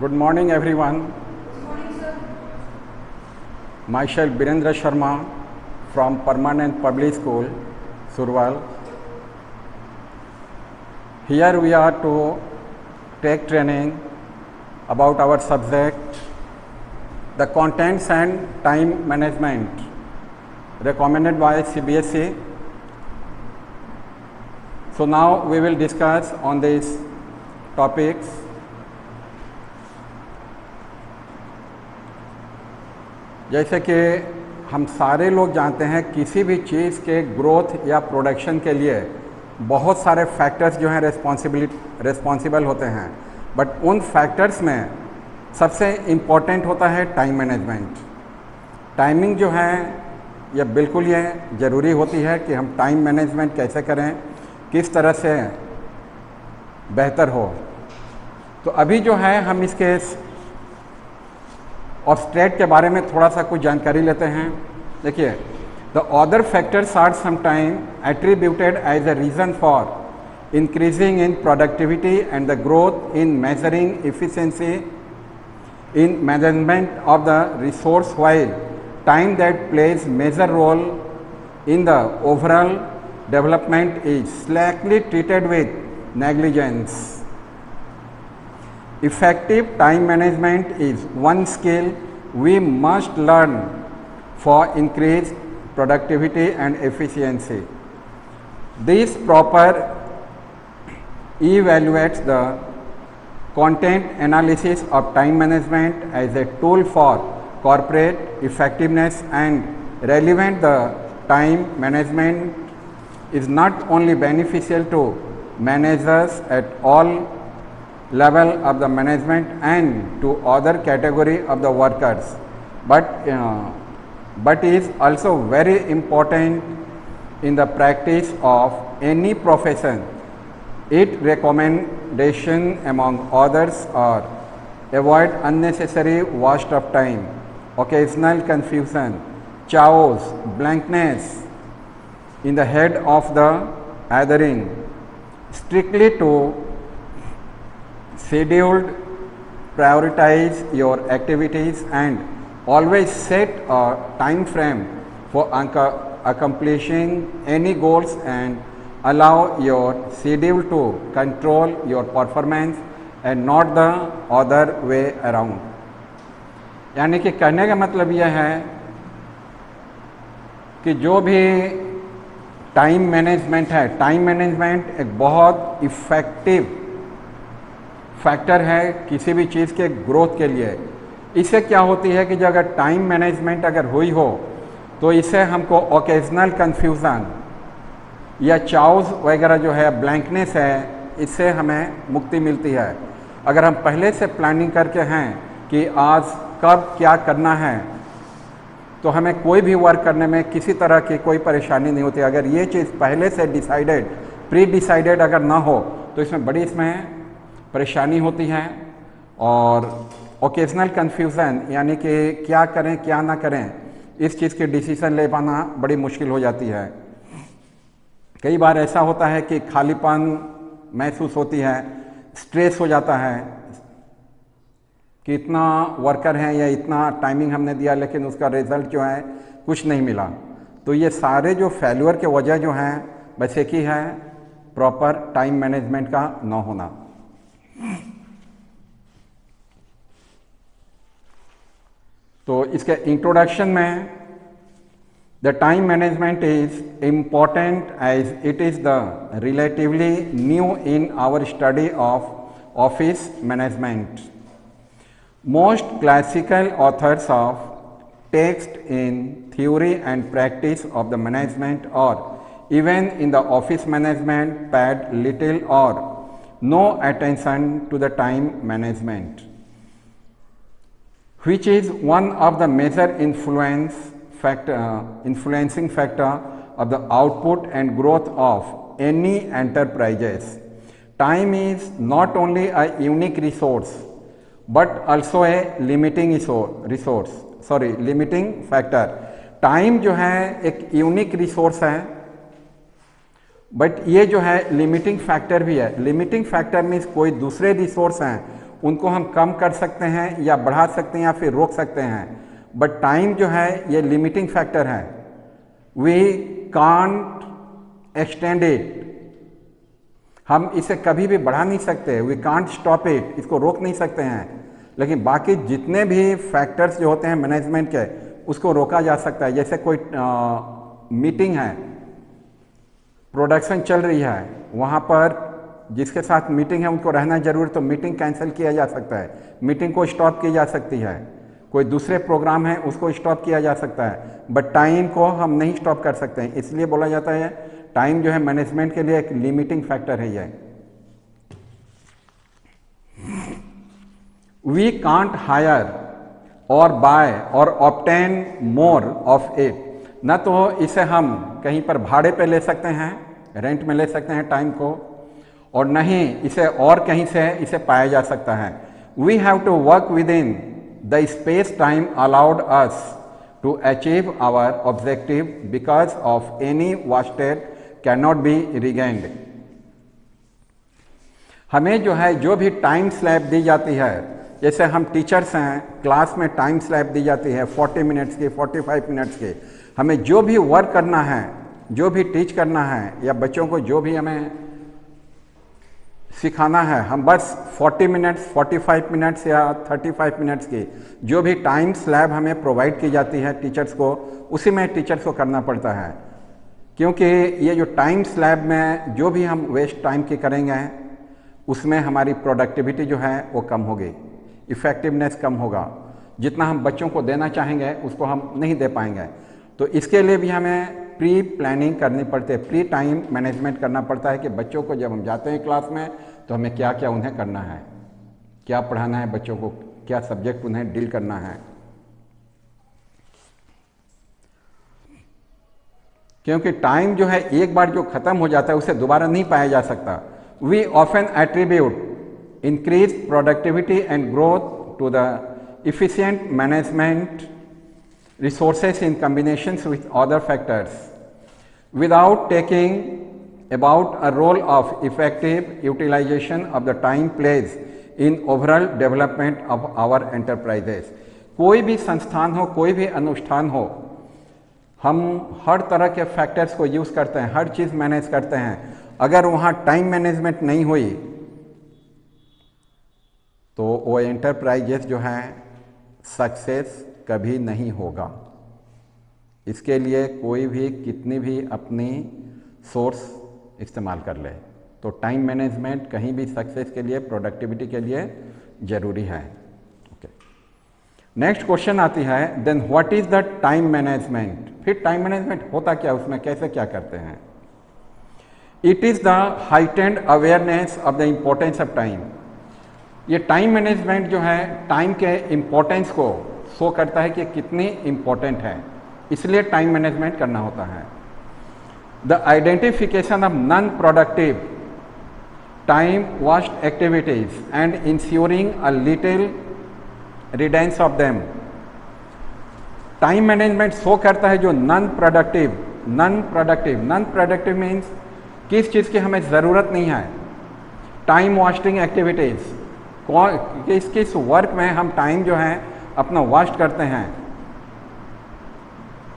Good morning, everyone. Myself Birendra Sharma from Permanent Public School, Surwal. Here we are to take training about our subject, the contents and time management, recommended by CBSE. So now we will discuss on these topics. जैसे कि हम सारे लोग जानते हैं किसी भी चीज़ के ग्रोथ या प्रोडक्शन के लिए बहुत सारे फैक्टर्स जो हैं रिस्पॉन्सिबल होते हैं, बट उन फैक्टर्स में सबसे इम्पॉर्टेंट होता है टाइम मैनेजमेंट। टाइमिंग जो है यह बिल्कुल ये ज़रूरी होती है कि हम टाइम मैनेजमेंट कैसे करें, किस तरह से बेहतर हो। तो अभी जो है हम इसके ऑब्स्ट्रेट के बारे में थोड़ा सा कुछ जानकारी लेते हैं। देखिए, the other factors are sometime attributed as a reason for increasing in productivity and the growth in measuring efficiency in management of the resource, while time that plays major role in the overall development is slackly treated with negligence. Effective time management is one skill we must learn for increased productivity and efficiency. This proper evaluates the content analysis of time management as a tool for corporate effectiveness and relevant. The time management is not only beneficial to managers at all level of the management and to other category of the workers, but is also very important in the practice of any profession. Its recommendation among others are avoid unnecessary waste of time, occasional confusion, chaos, blankness in the head of the adhering strictly to scheduled, prioritize your activities and always set a time frame for accomplishing any goals and allow your schedule to control your performance and not the other way around. यानी कि कहने का मतलब यह है कि जो भी टाइम मैनेजमेंट है, टाइम मैनेजमेंट एक बहुत इफ़ेक्टिव फैक्टर है किसी भी चीज़ के ग्रोथ के लिए। इससे क्या होती है कि जो अगर टाइम मैनेजमेंट अगर हुई हो तो इससे हमको ओकेजनल कन्फ्यूज़न या चाउस वगैरह जो है, ब्लैंकनेस है, इससे हमें मुक्ति मिलती है। अगर हम पहले से प्लानिंग करके हैं कि आज कब क्या करना है तो हमें कोई भी वर्क करने में किसी तरह की कोई परेशानी नहीं होती। अगर ये चीज़ पहले से डिसाइडेड, प्री डिसाइडेड अगर ना हो तो इसमें बड़ी परेशानी होती है। और ओकेजनल कन्फ्यूज़न यानी कि क्या करें क्या ना करें, इस चीज़ की डिसीज़न ले पाना बड़ी मुश्किल हो जाती है। कई बार ऐसा होता है कि खालीपन महसूस होती है, स्ट्रेस हो जाता है कि इतना वर्कर हैं या इतना टाइमिंग हमने दिया लेकिन उसका रिज़ल्ट जो है कुछ नहीं मिला। तो ये सारे जो फेल्यूर के वजह जो हैं बस एक ही है, प्रॉपर टाइम मैनेजमेंट का ना होना। तो इसके इंट्रोडक्शन में the time management is important as it is the relatively new in our study of office management. Most classical authors of text in theory and practice of the management or even in the office management paid little or no attention to the time management, which is one of the major influencing factor of the output and growth of any enterprises. Time is not only a unique resource but also a limiting factor. Time जो है एक unique resource है, but ये जो है limiting factor भी है। Limiting factor means कोई दूसरे रिसोर्स हैं उनको हम कम कर सकते हैं या बढ़ा सकते हैं या फिर रोक सकते हैं, बट टाइम जो है ये लिमिटिंग फैक्टर है। वी कांट एक्सटेंड इट, हम इसे कभी भी बढ़ा नहीं सकते, वी कांट स्टॉप इट, इसको रोक नहीं सकते हैं। लेकिन बाकी जितने भी फैक्टर्स जो होते हैं मैनेजमेंट के, उसको रोका जा सकता है। जैसे कोई मीटिंग है, प्रोडक्शन चल रही है, वहाँ पर जिसके साथ मीटिंग है उनको रहना जरूरी, तो मीटिंग कैंसिल किया जा सकता है, मीटिंग को स्टॉप की जा सकती है। कोई दूसरे प्रोग्राम है उसको स्टॉप किया जा सकता है, बट टाइम को हम नहीं स्टॉप कर सकते हैं। इसलिए बोला जाता है टाइम जो है मैनेजमेंट के लिए एक लिमिटिंग फैक्टर है। ये वी कांट हायर और बाय और ऑब्टेन मोर ऑफ इट, न तो इसे हम कहीं पर भाड़े पे ले सकते हैं, रेंट में ले सकते हैं टाइम को, और नहीं इसे और कहीं से इसे पाया जा सकता है। We have to work within the space time allowed us to achieve our objective because of any wasted can not be regained. हमें जो है जो भी टाइम स्लैब दी जाती है, जैसे हम टीचर्स हैं, क्लास में टाइम स्लैब दी जाती है 40 मिनट्स की, 45 मिनट्स की, हमें जो भी वर्क करना है, जो भी टीच करना है, या बच्चों को जो भी हमें सिखाना है, हम बस 40 मिनट्स, 45 मिनट्स या 35 मिनट्स की जो भी टाइम स्लैब हमें प्रोवाइड की जाती है टीचर्स को, उसी में टीचर्स को करना पड़ता है। क्योंकि ये जो टाइम स्लैब में जो भी हम वेस्ट टाइम की करेंगे, उसमें हमारी प्रोडक्टिविटी जो है वो कम होगी, इफ़ेक्टिवनेस कम होगा। जितना हम बच्चों को देना चाहेंगे उसको हम नहीं दे पाएंगे। तो इसके लिए भी हमें प्री प्लानिंग करनी पड़ती है, प्री टाइम मैनेजमेंट करना पड़ता है कि बच्चों को जब हम जाते हैं क्लास में तो हमें क्या क्या उन्हें करना है, क्या पढ़ाना है बच्चों को, क्या सब्जेक्ट उन्हें डील करना है। क्योंकि टाइम जो है एक बार जो खत्म हो जाता है उसे दोबारा नहीं पाया जा सकता। We often attribute increase productivity and growth to the efficient management resources in combinations with other factors without taking about a role of effective utilization of the time plays in overall development of our enterprises। कोई भी संस्थान हो, कोई भी अनुष्ठान हो, हम हर तरह के फैक्टर्स को यूज़ करते हैं, हर चीज़ मैनेज करते हैं। अगर वहाँ टाइम मैनेजमेंट नहीं हुई तो वो एंटरप्राइजेस जो हैं सक्सेस कभी नहीं होगा। इसके लिए कोई भी कितनी भी अपनी सोर्स इस्तेमाल कर ले, तो टाइम मैनेजमेंट कहीं भी सक्सेस के लिए, प्रोडक्टिविटी के लिए ज़रूरी है। ओके, नेक्स्ट क्वेश्चन आती है, then what is the time management. फिर टाइम मैनेजमेंट होता क्या, उसमें कैसे क्या करते हैं। It is the heightened awareness of the importance of time. ये टाइम मैनेजमेंट जो है टाइम के इम्पोर्टेंस को शो करता है कि कितनी इम्पोर्टेंट है, इसलिए टाइम मैनेजमेंट करना होता है। The identification of non productive time waste activities and ensuring a little riddance of them. Time management show करता है जो नॉन प्रोडक्टिव मीन्स किस चीज़ की हमें ज़रूरत नहीं है। टाइम वेस्टिंग एक्टिविटीज़, किस वर्क में हम टाइम जो है अपना वेस्ट करते हैं,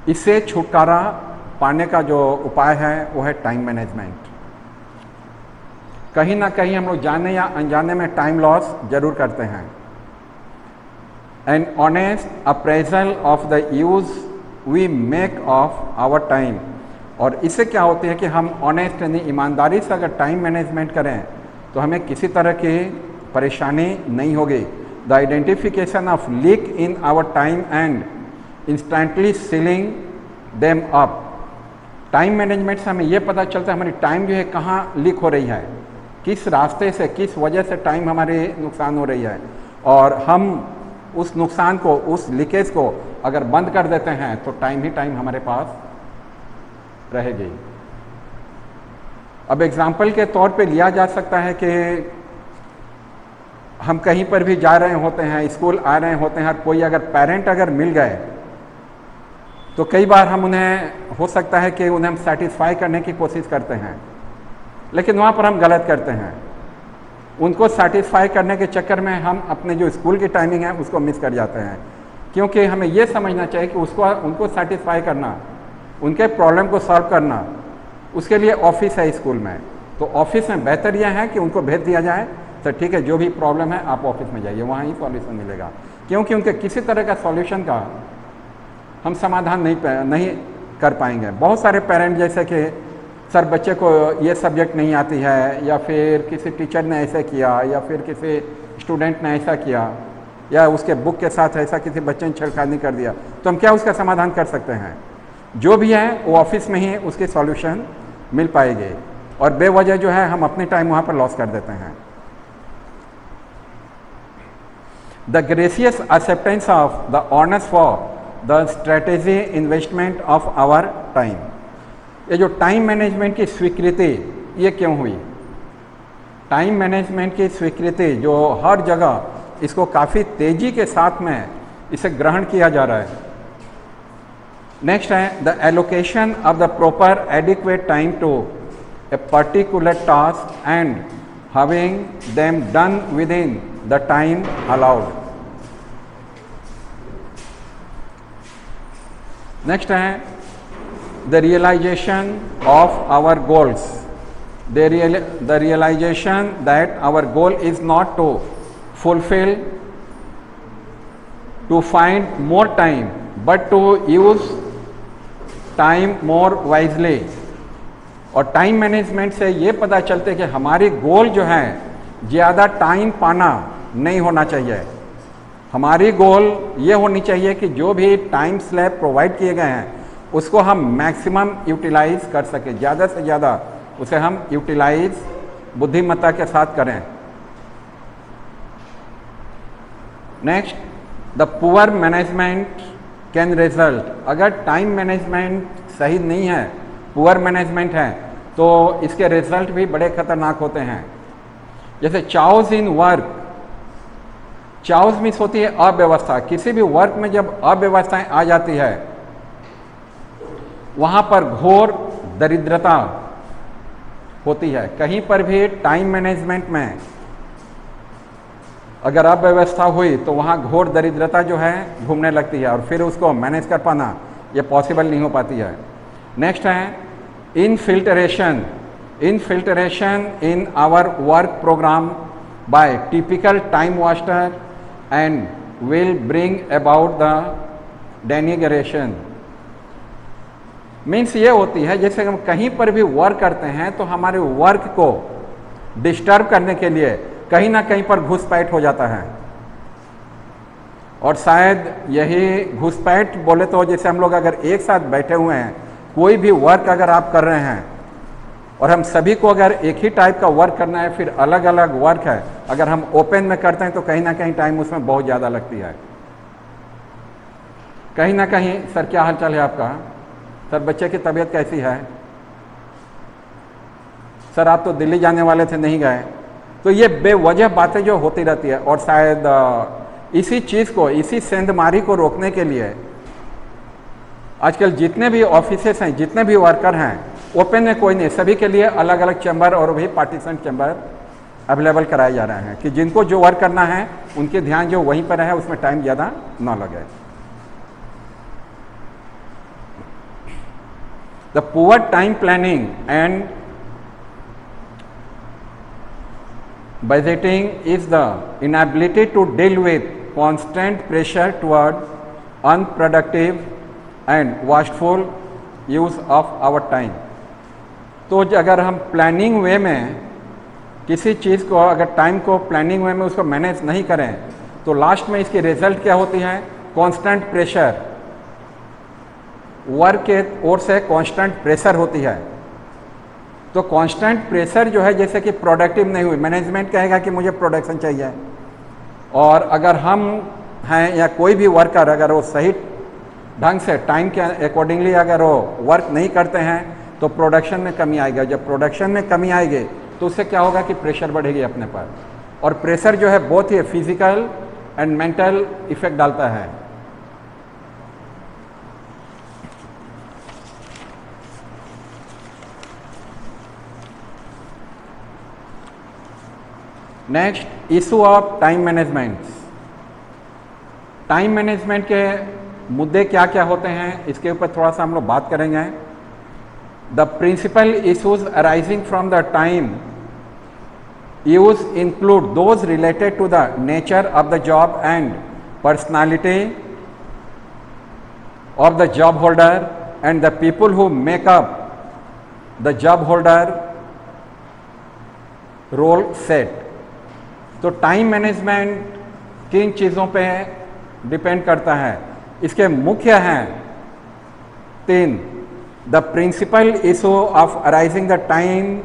इससे छुटकारा पाने का जो उपाय है वो है टाइम मैनेजमेंट। कहीं ना कहीं हम लोग जाने या अनजाने में टाइम लॉस जरूर करते हैं। An honest appraisal of the use we make of our time. और इससे क्या होती है कि हम ऑनेस्ट यानी ईमानदारी से अगर टाइम मैनेजमेंट करें तो हमें किसी तरह की परेशानी नहीं होगी। The identification of leak in our time and instantly sealing them up. Time management से हमें यह पता चलता है हमारी टाइम जो है कहाँ लीक हो रही है, किस रास्ते से, किस वजह से टाइम हमारे नुकसान हो रही है, और हम उस नुकसान को, उस लीकेज को अगर बंद कर देते हैं तो टाइम ही टाइम हमारे पास रहेगी। अब एग्जाम्पल के तौर पे लिया जा सकता है कि हम कहीं पर भी जा रहे होते हैं, स्कूल आ रहे होते हैं, कोई अगर पेरेंट अगर मिल गए तो कई बार हम उन्हें, हो सकता है कि उन्हें हम सेटिस्फाई करने की कोशिश करते हैं, लेकिन वहाँ पर हम गलत करते हैं। उनको सेटिस्फाई करने के चक्कर में हम अपने जो स्कूल की टाइमिंग है उसको मिस कर जाते हैं, क्योंकि हमें ये समझना चाहिए कि उनको सेटिस्फाई करना, उनके प्रॉब्लम को सॉल्व करना, उसके लिए ऑफिस है स्कूल में। तो ऑफिस में बेहतर यह है कि उनको भेज दिया जाए, तो ठीक है जो भी प्रॉब्लम है आप ऑफिस में जाइए, वहाँ ही सॉल्यूशन मिलेगा, क्योंकि उनके किसी तरह का सॉल्यूशन का हम समाधान नहीं कर पाएंगे। बहुत सारे पेरेंट जैसे कि सर बच्चे को ये सब्जेक्ट नहीं आती है, या फिर किसी टीचर ने ऐसे किया, या फिर किसी स्टूडेंट ने ऐसा किया, या उसके बुक के साथ ऐसा किसी बच्चे ने छेड़खानी कर दिया, तो हम क्या उसका समाधान कर सकते हैं? जो भी है वो ऑफिस में ही उसकी सॉल्यूशन मिल पाएगी, और बेवजह जो है हम अपनी टाइम वहाँ पर लॉस कर देते हैं। The gracious acceptance of the honours for the strategy investment of our time. ये जो टाइम मैनेजमेंट की स्वीकृति ये क्यों हुई? टाइम मैनेजमेंट की स्वीकृति जो हर जगह इसको काफ़ी तेजी के साथ में इसे ग्रहण किया जा रहा है। नेक्स्ट है the allocation of the proper adequate time to a particular task and having them done within the time allowed. Next है the realization of our goals, the realization that our goal is not to fulfill, to find more time, but to use time more wisely। और time management से ये पता चलता है कि हमारी गोल जो है ज़्यादा टाइम पाना नहीं होना चाहिए। हमारी गोल ये होनी चाहिए कि जो भी टाइम स्लैब प्रोवाइड किए गए हैं उसको हम मैक्सिमम यूटिलाइज कर सकें, ज़्यादा से ज़्यादा उसे हम यूटिलाइज बुद्धिमत्ता के साथ करें। Next, the poor management can result, अगर टाइम मैनेजमेंट सही नहीं है, पुअर मैनेजमेंट है, तो इसके रिजल्ट भी बड़े खतरनाक होते हैं। जैसे chaos in work, chaos means होती है अव्यवस्था। किसी भी वर्क में जब अव्यवस्थाएं आ जाती है वहाँ पर घोर दरिद्रता होती है। कहीं पर भी टाइम मैनेजमेंट में अगर अव्यवस्था हुई तो वहाँ घोर दरिद्रता जो है घूमने लगती है, और फिर उसको मैनेज कर पाना ये पॉसिबल नहीं हो पाती है। नेक्स्ट है infiltration, infiltration in our work program by typical time waster and will bring about the denigration. Means ये होती है जैसे हम कहीं पर भी वर्क करते हैं तो हमारे वर्क को डिस्टर्ब करने के लिए कहीं ना कहीं पर घुसपैठ हो जाता है, और शायद यही घुसपैठ बोले तो जैसे हम लोग अगर एक साथ बैठे हुए हैं, कोई भी वर्क अगर आप कर रहे हैं और हम सभी को अगर एक ही टाइप का वर्क करना है, फिर अलग अलग वर्क है, अगर हम ओपन में करते हैं तो कहीं ना कहीं टाइम उसमें बहुत ज़्यादा लगती है। कहीं ना कहीं सर क्या हाल चाल है आपका? सर बच्चे की तबीयत कैसी है? सर आप तो दिल्ली जाने वाले थे, नहीं गए। तो ये बेवजह बातें जो होती रहती है, और शायद इसी चीज़ को, इसी सेंधमारी को रोकने के लिए आजकल जितने भी ऑफिसेस हैं, जितने भी वर्कर हैं, ओपन में कोई नहीं, सभी के लिए अलग अलग चैम्बर और भी पार्टीशन चैम्बर अवेलेबल कराए जा रहे हैं कि जिनको जो वर्क करना है उनके ध्यान जो वहीं पर है उसमें टाइम ज़्यादा ना लगे। The poor time planning and budgeting is the inability to deal with constant pressure toward unproductive and wasteful use of our time। तो अगर हम प्लानिंग वे में किसी चीज़ को, अगर टाइम को प्लानिंग वे में उसको मैनेज नहीं करें तो लास्ट में इसकी रिजल्ट क्या होती है? कांस्टेंट प्रेशर, वर्क के ओर से कांस्टेंट प्रेशर होती है। तो कांस्टेंट प्रेशर जो है जैसे कि प्रोडक्टिव नहीं हुई, मैनेजमेंट कहेगा कि मुझे प्रोडक्शन चाहिए, और अगर हम हैं या कोई भी वर्कर अगर वो सही ढंग से टाइम के अकॉर्डिंगली अगर वो वर्क नहीं करते हैं तो प्रोडक्शन में कमी आएगा। जब प्रोडक्शन में कमी आएगी तो उससे क्या होगा कि प्रेशर बढ़ेगी अपने पर, और प्रेशर जो है बहुत ही फिजिकल एंड मेंटल इफेक्ट डालता है। Next, issue of time management. Time management के मुद्दे क्या क्या होते हैं, इसके ऊपर थोड़ा सा हम लोग बात करेंगे। The principal issues arising from the time use include those related to the nature of the job and personality of the job holder and the people who make up the job holder role set। तो time management किन चीज़ों पे depend करता है, इसके मुख्य हैं 3। The principal issue of arising the time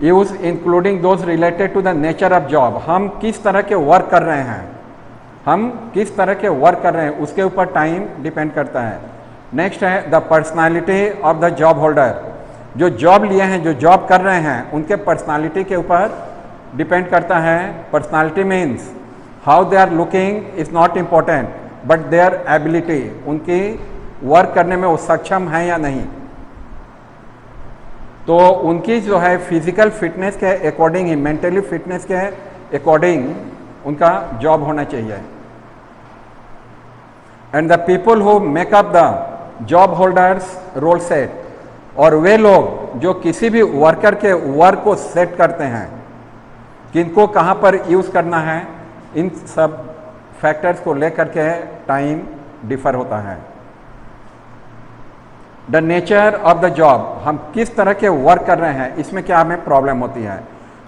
use including those related to the nature of job. हम किस तरह के वर्क कर रहे हैं, हम किस तरह के वर्क कर रहे हैं उसके ऊपर टाइम डिपेंड करता है। नेक्स्ट है the personality of the job holder. जो जॉब लिए हैं, जो जॉब कर रहे हैं, उनके पर्सनालिटी के ऊपर डिपेंड करता है। Personality means how they are looking is not important but their ability, उनकी वर्क करने में वो सक्षम है या नहीं। तो उनकी जो है फिजिकल फिटनेस के अकॉर्डिंग ही, मेंटली फिटनेस के अकॉर्डिंग उनका जॉब होना चाहिए। And the people who make up the job holders role set, और वे लोग जो किसी भी वर्कर के वर्क को सेट करते हैं, किनको कहाँ पर यूज़ करना है, इन सब फैक्टर्स को लेकर के टाइम डिफर होता है। The nature of the job, हम किस तरह के वर्क कर रहे हैं, इसमें क्या हमें प्रॉब्लम होती है।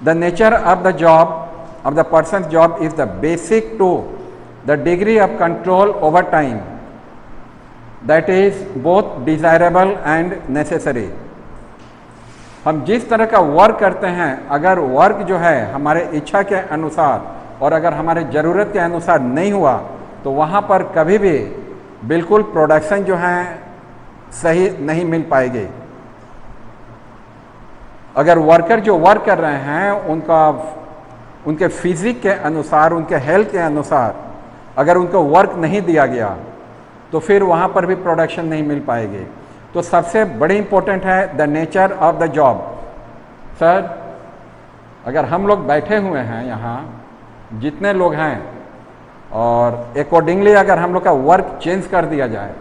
The nature of the job of the person's job is the basic to the degree of control over time that is both desirable and necessary। हम जिस तरह का वर्क करते हैं, अगर वर्क जो है हमारे इच्छा के अनुसार और अगर हमारे ज़रूरत के अनुसार नहीं हुआ तो वहाँ पर कभी भी बिल्कुल प्रोडक्शन जो है सही नहीं मिल पाएगी। अगर वर्कर जो वर्क कर रहे हैं उनके फिजिक के अनुसार, उनके हेल्थ के अनुसार अगर उनको वर्क नहीं दिया गया तो फिर वहाँ पर भी प्रोडक्शन नहीं मिल पाएगी। तो सबसे बड़ी इंपॉर्टेंट है the nature of the job. Sir, अगर हम लोग बैठे हुए हैं यहाँ जितने लोग हैं, और अकॉर्डिंगली अगर हम लोग का वर्क चेंज कर दिया जाए,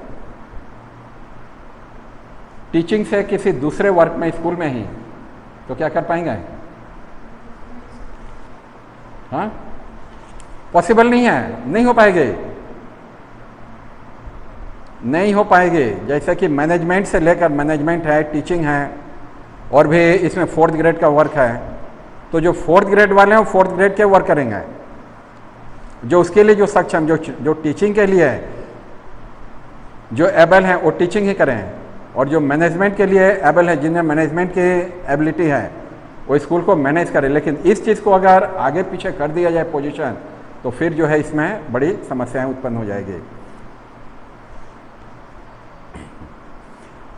टीचिंग से किसी दूसरे वर्क में स्कूल में ही, तो क्या कर पाएंगे? हाँ, पॉसिबल नहीं है, नहीं हो पाएंगे, नहीं हो पाएंगे। जैसे कि मैनेजमेंट से लेकर, मैनेजमेंट है, टीचिंग है, और भी इसमें 4th ग्रेड का वर्क है। तो जो 4th ग्रेड वाले हैं वो 4th ग्रेड के वर्क करेंगे, जो उसके लिए जो सक्षम, जो टीचिंग के लिए जो एबल हैं वो टीचिंग ही करें, और जो मैनेजमेंट के लिए एबल है, जिनमें मैनेजमेंट की एबिलिटी है, वो स्कूल को मैनेज करे। लेकिन इस चीज़ को अगर आगे पीछे कर दिया जाए पोजीशन, तो फिर जो है इसमें बड़ी समस्याएं उत्पन्न हो जाएगी।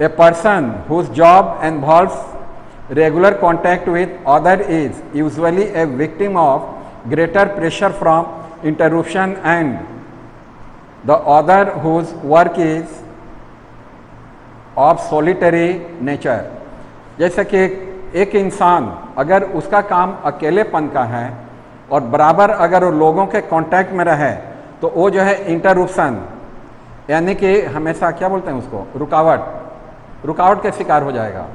A person whose job involves regular contact with other is usually a victim of greater pressure from interruption and the other whose work is of solitary nature. जैसे कि एक इंसान अगर उसका काम अकेलेपन का है और बराबर अगर वो लोगों के कांटेक्ट में रहे, तो वो जो है इंटरप्शन, यानी कि हमेशा क्या बोलते हैं उसको, रुकावट के शिकार हो जाएगा।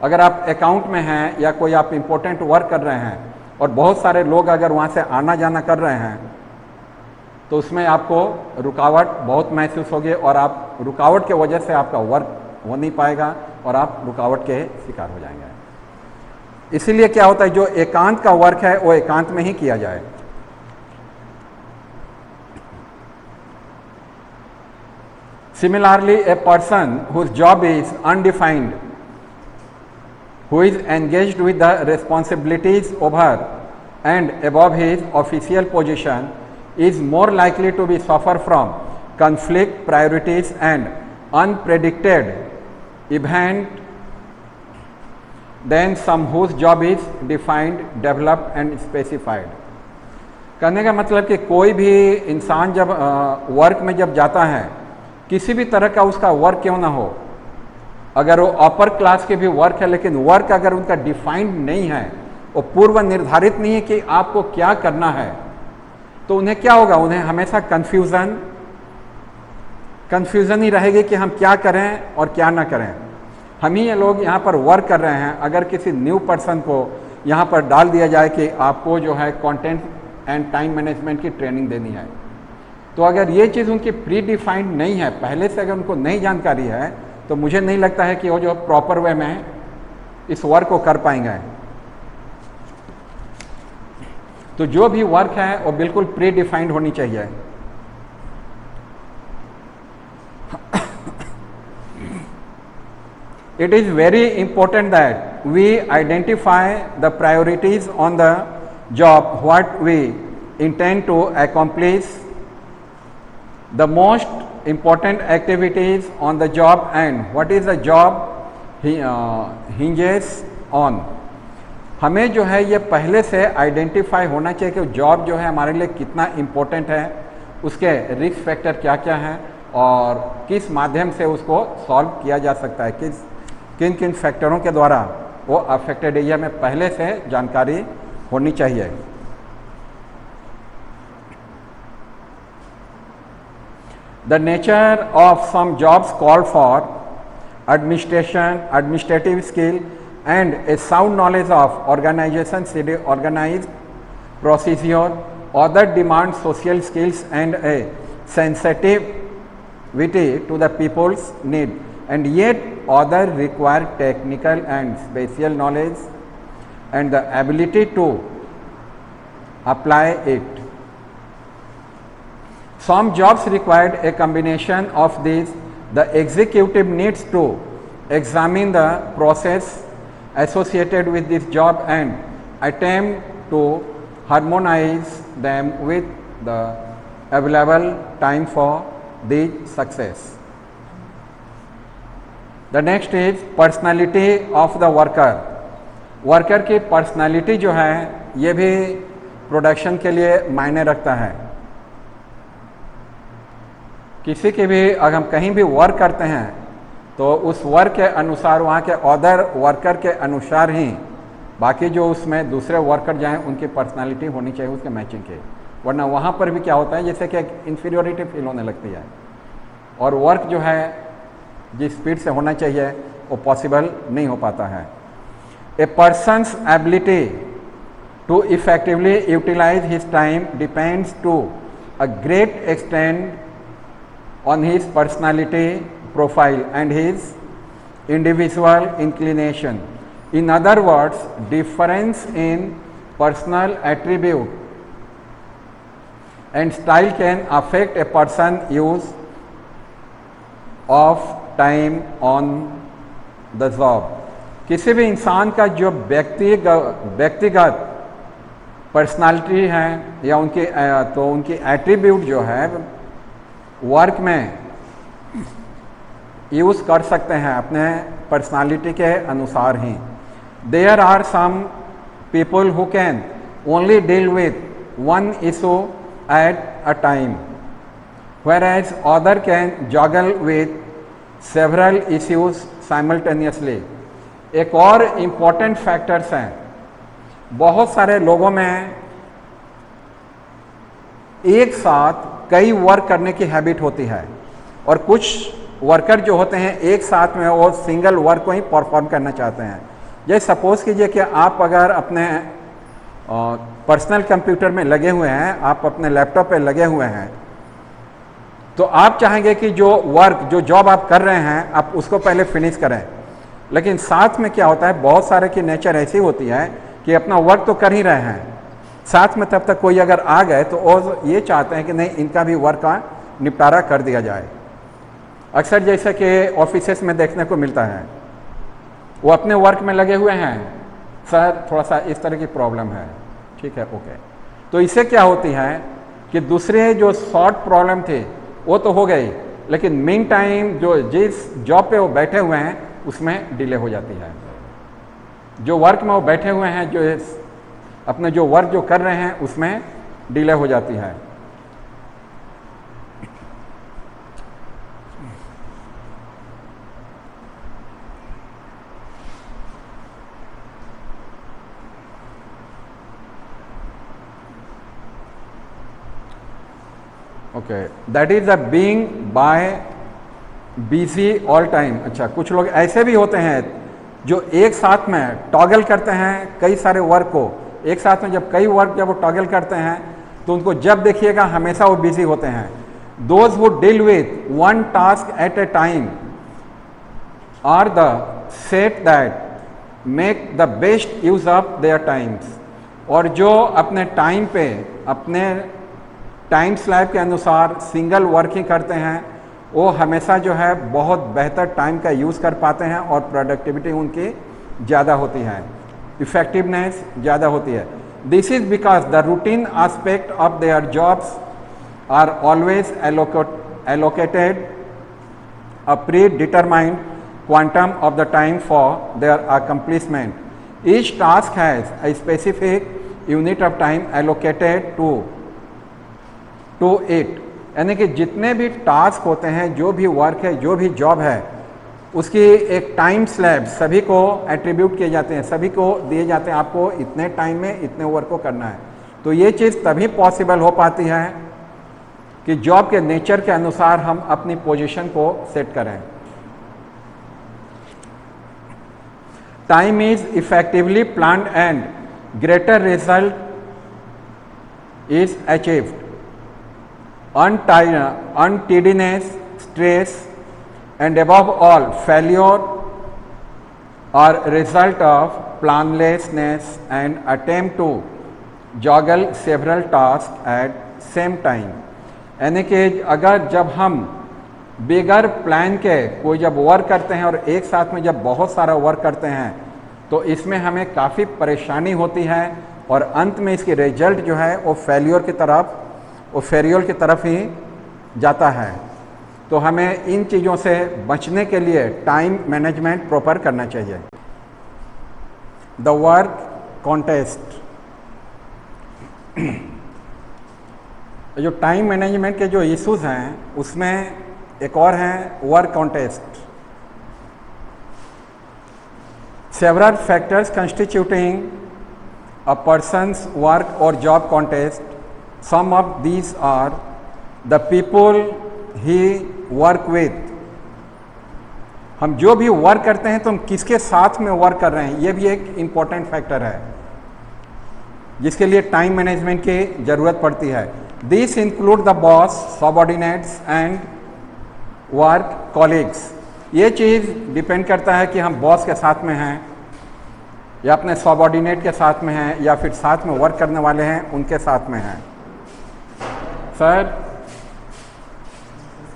अगर आप अकाउंट में हैं या कोई आप इम्पोर्टेंट वर्क कर रहे हैं और बहुत सारे लोग अगर वहाँ से आना जाना कर रहे हैं, तो उसमें आपको रुकावट बहुत महसूस होगी और आप रुकावट के वजह से आपका वर्क हो नहीं पाएगा और आप रुकावट के शिकार हो जाएंगे। इसीलिए क्या होता है, जो एकांत का वर्क है वो एकांत में ही किया जाए। Similarly, a person whose job is undefined, who is engaged with the responsibilities over and above his official position, is more likely to be suffer from conflict, priorities and unpredicted event than some whose job is defined, developed and specified। कहने का मतलब कि कोई भी इंसान जब work में जब जाता है, किसी भी तरह का उसका वर्क क्यों ना हो, अगर वो अपर क्लास के भी वर्क है लेकिन वर्क अगर उनका डिफाइंड नहीं है वो पूर्व निर्धारित नहीं है कि आपको क्या करना है, तो उन्हें क्या होगा, उन्हें हमेशा कंफ्यूजन ही रहेगी कि हम क्या करें और क्या ना करें। हम ही ये लोग यहाँ पर वर्क कर रहे हैं, अगर किसी न्यू पर्सन को यहाँ पर डाल दिया जाए कि आपको जो है कंटेंट एंड टाइम मैनेजमेंट की ट्रेनिंग देनी है, तो अगर ये चीज़ उनकी प्री डिफाइंड नहीं है, पहले से अगर उनको नई जानकारी है, तो मुझे नहीं लगता है कि वो जो प्रॉपर वे में इस वर्क को कर पाएंगे। तो जो भी वर्क है वो बिल्कुल प्री डिफाइंड होनी चाहिए। It is very important that we identify the priorities on the job, what we intend to accomplish, the most important activities on the job, and what is the job hinges on. हमें जो है ये पहले से identify होना चाहिए कि job जो है हमारे लिए कितना इम्पोर्टेंट है, उसके रिस्क फैक्टर क्या क्या हैं और किस माध्यम से उसको सॉल्व किया जा सकता है, किन किन फैक्टरों के द्वारा वो अफेक्टेड है, हमें पहले से जानकारी होनी चाहिए। The nature of some jobs call for administrative skill and a sound knowledge of organized procedure. Other demand social skills and a sensitivity to the people's need, and yet other require technical and spatial knowledge and the ability to apply it. Some jobs required a combination of these. The executive needs to examine the process associated with this job and attempt to harmonize them with the available time for the success. The next is personality of the worker. Worker की personality जो है ये भी production के लिए मायने रखता है। किसी की भी अगर हम कहीं भी वर्क करते हैं तो उस वर्क के अनुसार, वहाँ के अदर वर्कर के अनुसार ही बाकी जो उसमें दूसरे वर्कर जाएं उनकी पर्सनालिटी होनी चाहिए उसके मैचिंग के, वरना वहाँ पर भी क्या होता है जैसे कि एक इन्फीरियोरिटी फील होने लगती है और वर्क जो है जिस स्पीड से होना चाहिए वो पॉसिबल नहीं हो पाता है। A person's ability to effectively utilize his time depends to a great extend on his personality profile and his individual inclination. In other words, difference in personal attribute and style can affect a person's use of time on the job. किसी भी इंसान का जो व्यक्तिगत personality है या उनकी attribute जो है वर्क में यूज़ कर सकते हैं अपने पर्सनालिटी के अनुसार ही। There are some people who can only deal with one issue at a time, whereas other can juggle with several issues simultaneously. एक और इम्पोर्टेंट फैक्टर्स हैं, बहुत सारे लोगों में एक साथ कई वर्क करने की हैबिट होती है और कुछ वर्कर जो होते हैं एक साथ में वो सिंगल वर्क को ही परफॉर्म करना चाहते हैं। जैसे सपोज कीजिए कि आप अगर अपने पर्सनल कंप्यूटर में लगे हुए हैं, आप अपने लैपटॉप पे लगे हुए हैं, तो आप चाहेंगे कि जो जॉब आप कर रहे हैं आप उसको पहले फिनिश करें, लेकिन साथ में क्या होता है बहुत सारे की नेचर ऐसी होती है कि अपना वर्क तो कर ही रहे हैं, साथ में तब तक कोई अगर आ गए तो वो ये चाहते हैं कि नहीं इनका भी वर्क का निपटारा कर दिया जाए। अक्सर जैसे कि ऑफिसेस में देखने को मिलता है, वो अपने वर्क में लगे हुए हैं, सर थोड़ा सा इस तरह की प्रॉब्लम है, ठीक है ओके, तो इससे क्या होती है कि दूसरे जो शॉर्ट प्रॉब्लम थे वो तो हो गई, लेकिन मीन टाइम जिस जॉब पे वो बैठे हुए हैं उसमें डिले हो जाती है। जो वर्क में वो बैठे हुए हैं, जो अपने जो वर्क जो कर रहे हैं उसमें डिले हो जाती है। Okay, that is the being by busy all time. अच्छा, कुछ लोग ऐसे भी होते हैं जो एक साथ में टॉगल करते हैं कई सारे वर्क को, एक साथ में जब कई वर्क जब वो टॉगल करते हैं तो उनको जब देखिएगा हमेशा वो बिजी होते हैं। Those who deal with one task at a time are the set that make the best use of their times. और जो अपने टाइम पे अपने टाइम स्लैब के अनुसार सिंगल वर्किंग करते हैं वो हमेशा जो है बहुत बेहतर टाइम का यूज़ कर पाते हैं और प्रोडक्टिविटी उनकी ज़्यादा होती है, इफेक्टिवनेस ज़्यादा होती है। This is because the routine aspect of their jobs are always allocated a predetermined quantum of the time for their accomplishment. Each task has a specific unit of time allocated to it. यानी कि जितने भी task होते हैं, जो भी work है, जो भी जॉब है, उसकी एक टाइम स्लैब सभी को एट्रीब्यूट किए जाते हैं, सभी को दिए जाते हैं, आपको इतने टाइम में इतने वर्क को करना है। तो ये चीज़ तभी पॉसिबल हो पाती है कि जॉब के नेचर के अनुसार हम अपनी पोजीशन को सेट करें। Time is effectively planned and greater result is achieved. Untidiness, stress, and above all, failure are result of planlessness and attempt to juggle several tasks at same time. यानी कि अगर जब हम बेगर प्लान के कोई जब वर्क करते हैं और एक साथ में जब बहुत सारा वर्क करते हैं तो इसमें हमें काफ़ी परेशानी होती है और अंत में इसकी रिजल्ट जो है वो फेलियर की तरफ ही जाता है। तो हमें इन चीज़ों से बचने के लिए टाइम मैनेजमेंट प्रॉपर करना चाहिए। द वर्क कॉन्टेस्ट, जो टाइम मैनेजमेंट के जो इश्यूज हैं उसमें एक और है work contest. Several factors constituting a person's work और job contest. Some of these are the people he work with. हम जो भी वर्क करते हैं तो हम किसके साथ में वर्क कर रहे हैं, ये भी एक इम्पॉर्टेंट फैक्टर है जिसके लिए टाइम मैनेजमेंट की ज़रूरत पड़ती है। This include the boss, subordinates and work colleagues. ये चीज़ डिपेंड करता है कि हम बॉस के साथ में हैं या अपने सबऑर्डिनेट के साथ में हैं या फिर साथ में वर्क करने वाले हैं उनके साथ में हैं। सर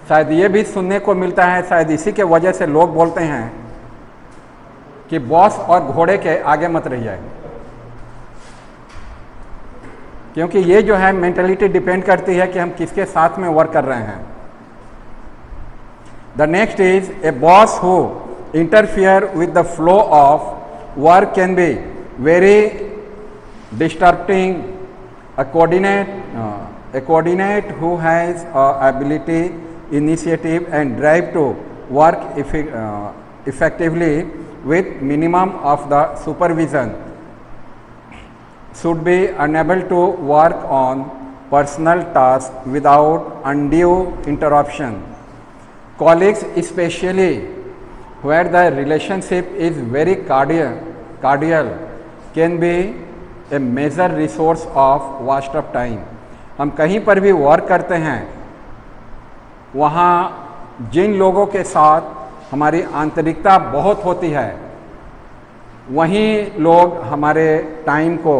शायद ये भी सुनने को मिलता है, शायद इसी के वजह से लोग बोलते हैं कि बॉस और घोड़े के आगे मत रहिए, क्योंकि ये जो है मेंटलिटी डिपेंड करती है कि हम किसके साथ में वर्क कर रहे हैं। The next is a boss who interfere with the flow of work can be very disturbing. A coordinate who has ability, initiative and drive to work effectively with minimum of the supervision should be unable to work on personal tasks without undue interruption. Colleagues, especially where the relationship is very cordial, can be a major resource of waste of time. हम कहीं पर भी work करते हैं, वहाँ जिन लोगों के साथ हमारी आंतरिकता बहुत होती है, वहीं लोग हमारे टाइम को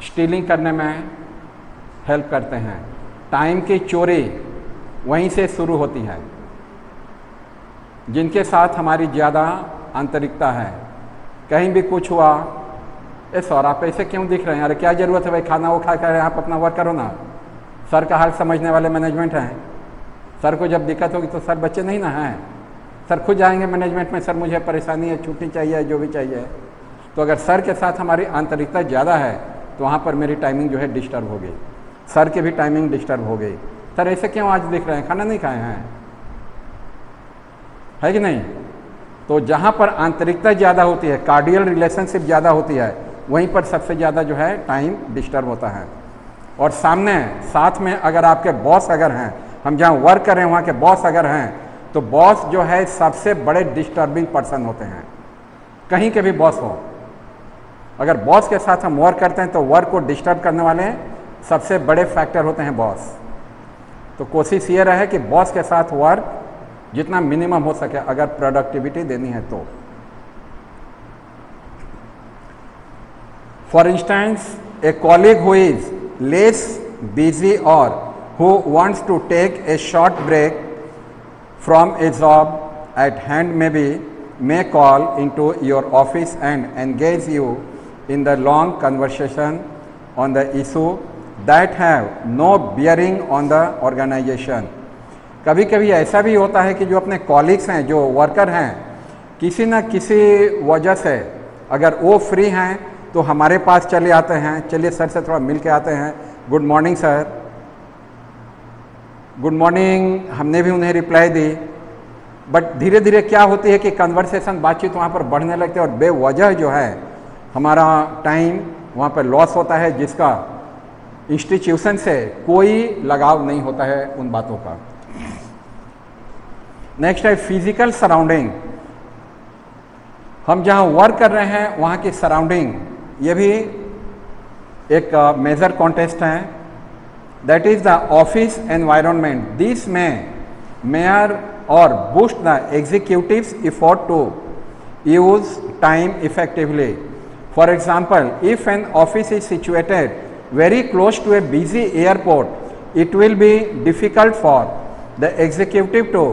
स्टीलिंग करने में हेल्प करते हैं। टाइम की चोरी वहीं से शुरू होती है। जिनके साथ हमारी ज़्यादा आंतरिकता है, कहीं भी कुछ हुआ, ए सर आप ऐसे क्यों दिख रहे हैं, अरे क्या ज़रूरत है भाई, खाना वो खा कर आप अपना वर्क करो ना। सर का हाल समझने वाले मैनेजमेंट हैं। सर को जब दिक्कत होगी तो सर बच्चे नहीं ना हैं, सर खुद जाएंगे मैनेजमेंट में, सर मुझे परेशानी है, छुट्टी चाहिए, जो भी चाहिए। तो अगर सर के साथ हमारी आंतरिकता ज़्यादा है तो वहाँ पर मेरी टाइमिंग जो है डिस्टर्ब हो गई, सर की भी टाइमिंग डिस्टर्ब हो गई। सर ऐसे क्यों आज दिख रहे हैं, खाना नहीं खाए हैं, है कि नहीं। तो जहाँ पर आंतरिकता ज़्यादा होती है, कार्डियल रिलेशनशिप ज़्यादा होती है, वहीं पर सबसे ज़्यादा जो है टाइम डिस्टर्ब होता है। और सामने साथ में अगर आपके बॉस अगर हैं, हम जहाँ वर्क कर रहे हैं वहाँ के बॉस अगर हैं, तो बॉस जो है सबसे बड़े डिस्टर्बिंग पर्सन होते हैं, कहीं के भी बॉस हो। अगर बॉस के साथ हम वर्क करते हैं तो वर्क को डिस्टर्ब करने वाले सबसे बड़े फैक्टर होते हैं बॉस। तो कोशिश ये रहे कि बॉस के साथ वर्क जितना मिनिमम हो सके अगर प्रोडक्टिविटी देनी है तो। For instance, A colleague who is less busy और who wants to take a short break from a job at hand may call into your office and engage you in the long conversation on the issue that have no bearing on the organization. कभी कभी ऐसा भी होता है कि जो अपने colleagues हैं, जो वर्कर हैं, किसी न किसी वजह से अगर वो फ्री हैं तो हमारे पास चले आते हैं, चलिए सर से थोड़ा मिल के आते हैं, good morning sir, good morning, हमने भी उन्हें रिप्लाई दी। बट धीरे धीरे क्या होती है कि कन्वर्सेशन, बातचीत वहाँ पर बढ़ने लगती है और बेवजह जो है हमारा टाइम वहाँ पर लॉस होता है, जिसका इंस्टीट्यूशन से कोई लगाव नहीं होता है उन बातों का। नेक्स्ट है फिजिकल सराउंडिंग। हम जहाँ वर्क कर रहे हैं वहाँ की सराउंडिंग, ये भी एक मेजर कॉन्टेस्ट है। That is the office environment. This may mirror or boost the executive's effort to use time effectively. For example, if an office is situated very close to a busy airport, it will be difficult for the executive to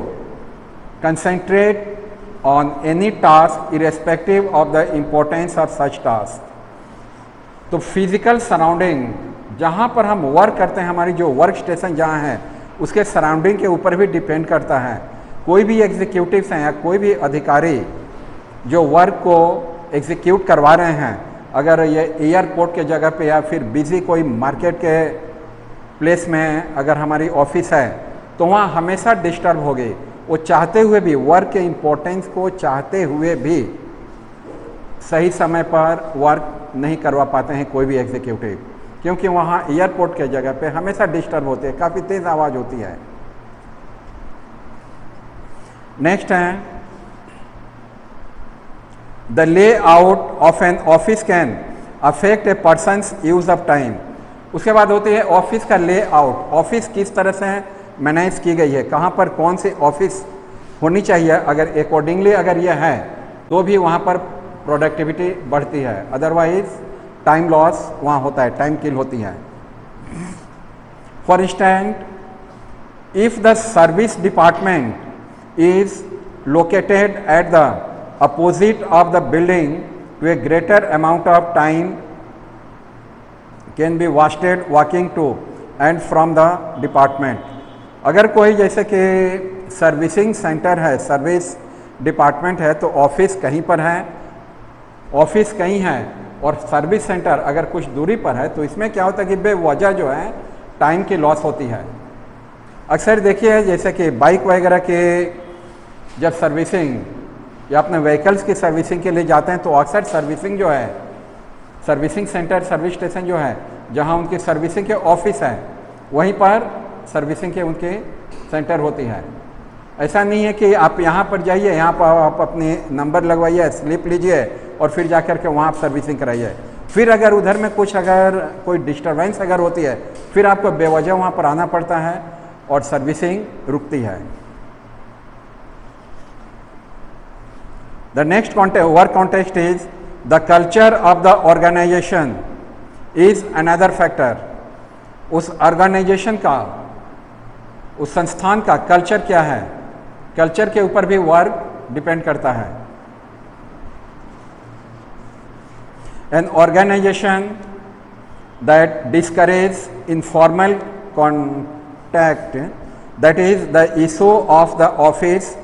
concentrate on any task irrespective of the importance of such task. तो physical surrounding, जहाँ पर हम work करते हैं, हमारी जो work station जहाँ है उसके सराउंडिंग के ऊपर भी डिपेंड करता है। कोई भी एग्जीक्यूटिव्स हैं या कोई भी अधिकारी जो वर्क को एग्जीक्यूट करवा रहे हैं, अगर ये एयरपोर्ट के जगह पे या फिर बिजी कोई मार्केट के प्लेस में अगर हमारी ऑफिस है तो वहाँ हमेशा डिस्टर्ब होगी। वो चाहते हुए भी, वर्क के इम्पोर्टेंस को चाहते हुए भी सही समय पर वर्क नहीं करवा पाते हैं कोई भी एग्जीक्यूटिव, क्योंकि वहाँ एयरपोर्ट के जगह पे हमेशा डिस्टर्ब होते हैं, काफ़ी तेज़ आवाज़ होती है। नेक्स्ट है the layout of an office can affect A persons use of time. उसके बाद होती है ऑफिस का लेआउट। ऑफिस किस तरह से मैनेज की गई है, कहाँ पर कौन सी ऑफिस होनी चाहिए, अगर अकॉर्डिंगली अगर यह है तो भी वहाँ पर प्रोडक्टिविटी बढ़ती है, अदरवाइज टाइम लॉस वहाँ होता है, टाइम किल होती है। For instance, if the service department is located at the opposite of the building, to a greater amount of time can be wasted walking to and from the department. अगर कोई जैसे कि servicing centre है, service department है, तो office कहीं पर है, ऑफिस कहीं है और सर्विस सेंटर अगर कुछ दूरी पर है, तो इसमें क्या होता है कि बेवजह जो है टाइम की लॉस होती है। अक्सर देखिए जैसे कि बाइक वगैरह के जब सर्विसिंग या अपने व्हीकल्स की सर्विसिंग के लिए जाते हैं तो अक्सर सर्विसिंग जो है, सर्विसिंग सेंटर, सर्विस स्टेशन जो है जहां उनकी सर्विसिंग के ऑफिस है, वहीं पर सर्विसिंग के उनके सेंटर होती है। ऐसा नहीं है कि आप यहाँ पर जाइए, यहाँ पर आप अपने नंबर लगवाइए, स्लिप लीजिए और फिर जा कर के वहाँ आप सर्विसिंग कराइए। फिर अगर उधर में कुछ अगर कोई डिस्टर्बेंस अगर होती है, फिर आपको बेवजह वहाँ पर आना पड़ता है और सर्विसिंग रुकती है। The next work context is the culture of the organisation is another factor. उस ऑर्गेनाइजेशन का, उस संस्थान का कल्चर क्या है, कल्चर के ऊपर भी वर्क डिपेंड करता है। An organization that discourages informal contact, that is the issue of the office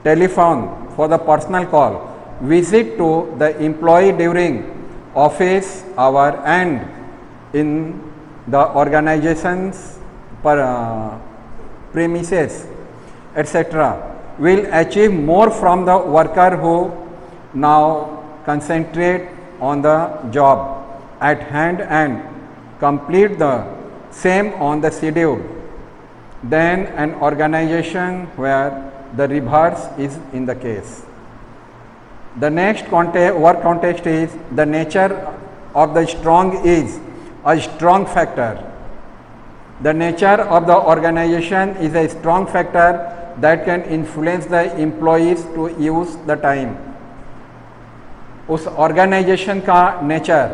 telephone for the personal call, visit to the employee during office hour and in the organization's premises, etc., will achieve more from the worker who now concentrate on the job at hand and complete the same on the schedule than an organization where the reverse is in the case. The next work context is the nature of the strong is a strong factor. The nature of the organization is a strong factor that can influence the employees to use the time. उस organisation का nature,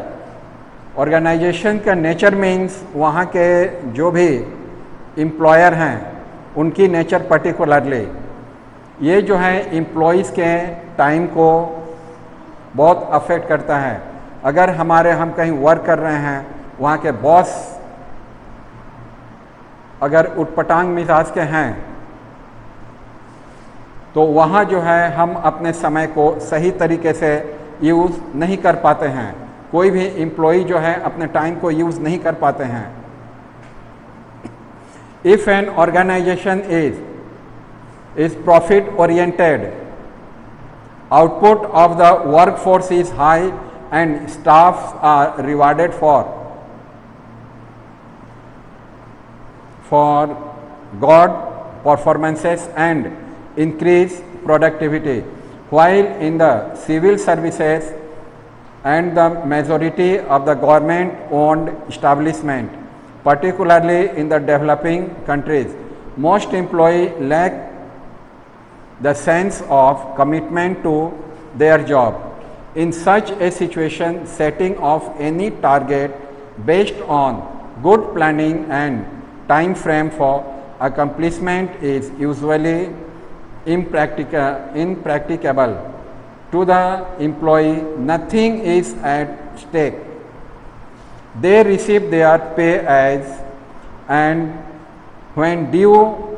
organisation का nature means वहाँ के जो भी employer हैं उनकी nature particularly, ये जो है एम्प्लॉयज़ के टाइम को बहुत अफेक्ट करता है। अगर हम कहीं वर्क कर रहे हैं, वहाँ के बॉस अगर उटपटांग मिजाज के हैं तो वहाँ जो है हम अपने समय को सही तरीके से यूज़ नहीं कर पाते हैं। कोई भी एम्प्लॉई जो है अपने टाइम को यूज़ नहीं कर पाते हैं। If an organisation is profit oriented, output of the workforce is high and staffs are rewarded for good performances and increased productivity, while in the civil services and the majority of the government owned establishment, particularly in the developing countries, most employees lack the sense of commitment to their job. In such a situation, setting of any target based on good planning and time frame for accomplishment is usually impracticable. To the employee, nothing is at stake. They receive their pay as and when due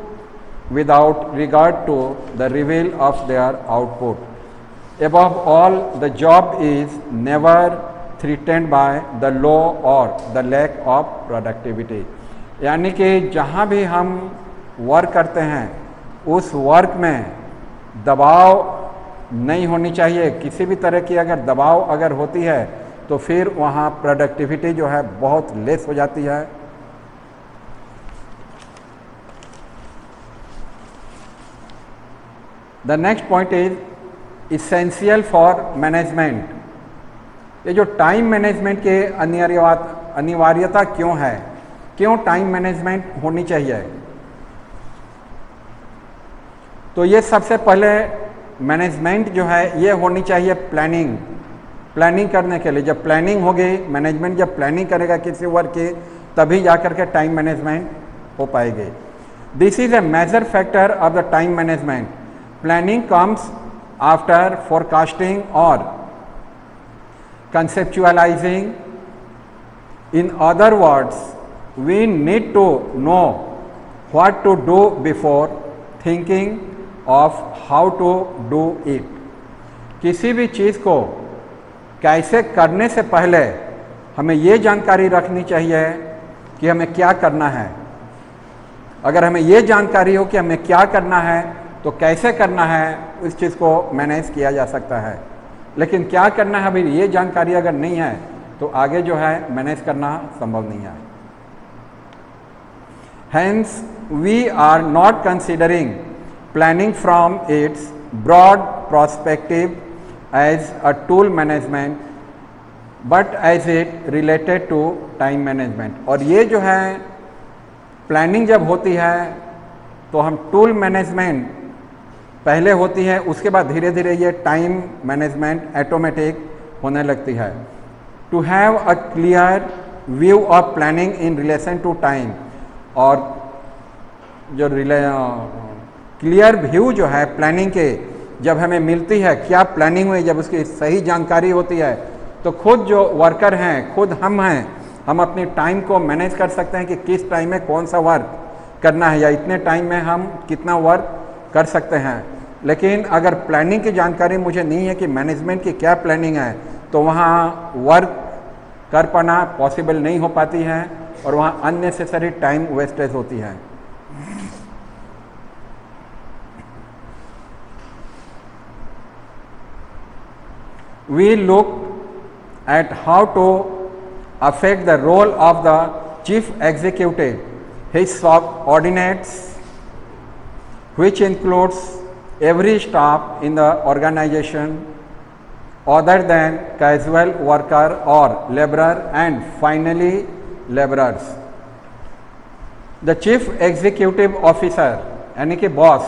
without regard to the level of their output. Above all, the job is never threatened by the low or the lack of productivity. यानी कि जहाँ भी हम work करते हैं उस work में दबाव नहीं होनी चाहिए। किसी भी तरह की अगर दबाव अगर होती है तो फिर वहाँ प्रोडक्टिविटी जो है बहुत लेस हो जाती है। The next point is essential for management. ये जो टाइम मैनेजमेंट के अनिवार्यता क्यों है, क्यों टाइम मैनेजमेंट होनी चाहिए, तो ये सबसे पहले मैनेजमेंट जो है ये होनी चाहिए प्लानिंग करने के लिए। जब प्लानिंग होगी, मैनेजमेंट जब प्लानिंग करेगा किसी वर्क की, तभी जाकर के टाइम मैनेजमेंट हो पाएगी। This is a major factor of the time management. Planning comes after forecasting और conceptualizing. In other words, we need to know what to do before thinking of how to do it. किसी भी चीज़ को कैसे करने से पहले हमें ये जानकारी रखनी चाहिए कि हमें क्या करना है। अगर हमें ये जानकारी हो कि हमें क्या करना है तो कैसे करना है, उस चीज़ को मैनेज किया जा सकता है। लेकिन क्या करना है अभी ये जानकारी अगर नहीं है तो आगे जो है मैनेज करना संभव नहीं है। Hence, we are not considering planning from its broad perspective as a tool management, but as it related to time management. और ये जो है प्लानिंग जब होती है तो हम टूल मैनेजमेंट पहले होती है, उसके बाद धीरे धीरे ये टाइम मैनेजमेंट ऑटोमेटिक होने लगती है। To have a clear view of planning in relation to time, और जो क्लियर व्यू जो है प्लानिंग के जब हमें मिलती है, क्या प्लानिंग हुई, जब उसकी सही जानकारी होती है तो खुद जो वर्कर हैं, खुद हम हैं, हम अपनी टाइम को मैनेज कर सकते हैं कि किस टाइम में कौन सा वर्क करना है या इतने टाइम में हम कितना वर्क कर सकते हैं। लेकिन अगर प्लानिंग की जानकारी मुझे नहीं है कि मैनेजमेंट की क्या प्लानिंग है तो वहाँ वर्क कर पाना पॉसिबल नहीं हो पाती है और वहाँ अननेसेसरी टाइम वेस्टेज होती है। We look at how to affect the role of the chief executive, his subordinates, which includes every staff in the organization other than casual worker or laborer, and finally laborers. The chief executive officer यानी कि boss,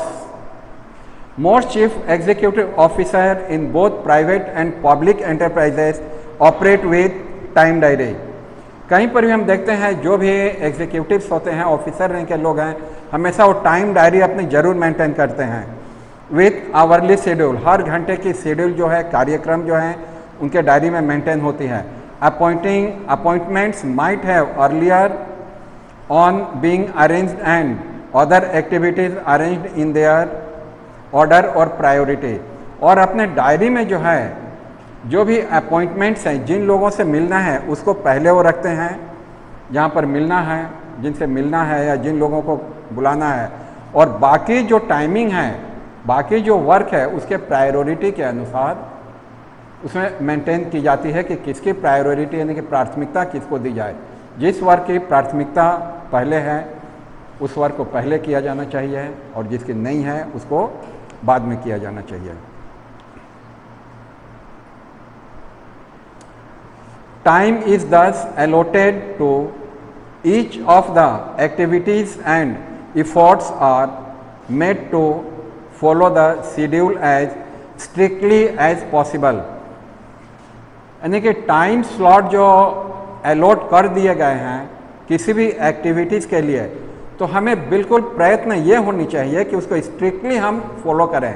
most chief executive officer in both private and public enterprises operate with time diary. कहीं पर भी हम देखते हैं जो भी एग्जीक्यूटिव्स होते हैं, ऑफिसर रैंक के लोग हैं, हमेशा वो टाइम डायरी अपनी जरूर मेंटेन करते हैं विथ आवरली शेड्यूल। हर घंटे की शेड्यूल जो है, कार्यक्रम जो है उनके डायरी में मेंटेन होती है। Appointments might have earlier on being arranged and other activities arranged in their order और प्रायोरिटी। और अपने डायरी में जो है जो भी अपॉइंटमेंट्स हैं, जिन लोगों से मिलना है उसको पहले वो रखते हैं, जहाँ पर मिलना है, जिनसे मिलना है या जिन लोगों को बुलाना है, और बाकी जो टाइमिंग है, बाकी जो वर्क है उसके प्रायोरिटी के अनुसार उसमें मेंटेन की जाती है कि किसकी प्रायोरिटी यानी कि प्राथमिकता किसको दी जाए। जिस वर्क की प्राथमिकता पहले है उस वर्क को पहले किया जाना चाहिए और जिसकी नहीं है उसको बाद में किया जाना चाहिए। Time is thus allotted to each of the activities and efforts are made to follow the schedule as strictly as possible। यानी कि टाइम स्लॉट जो अलॉट कर दिए गए हैं किसी भी एक्टिविटीज़ के लिए, तो हमें बिल्कुल प्रयत्न ये होनी चाहिए कि उसको स्ट्रिक्टली हम फॉलो करें।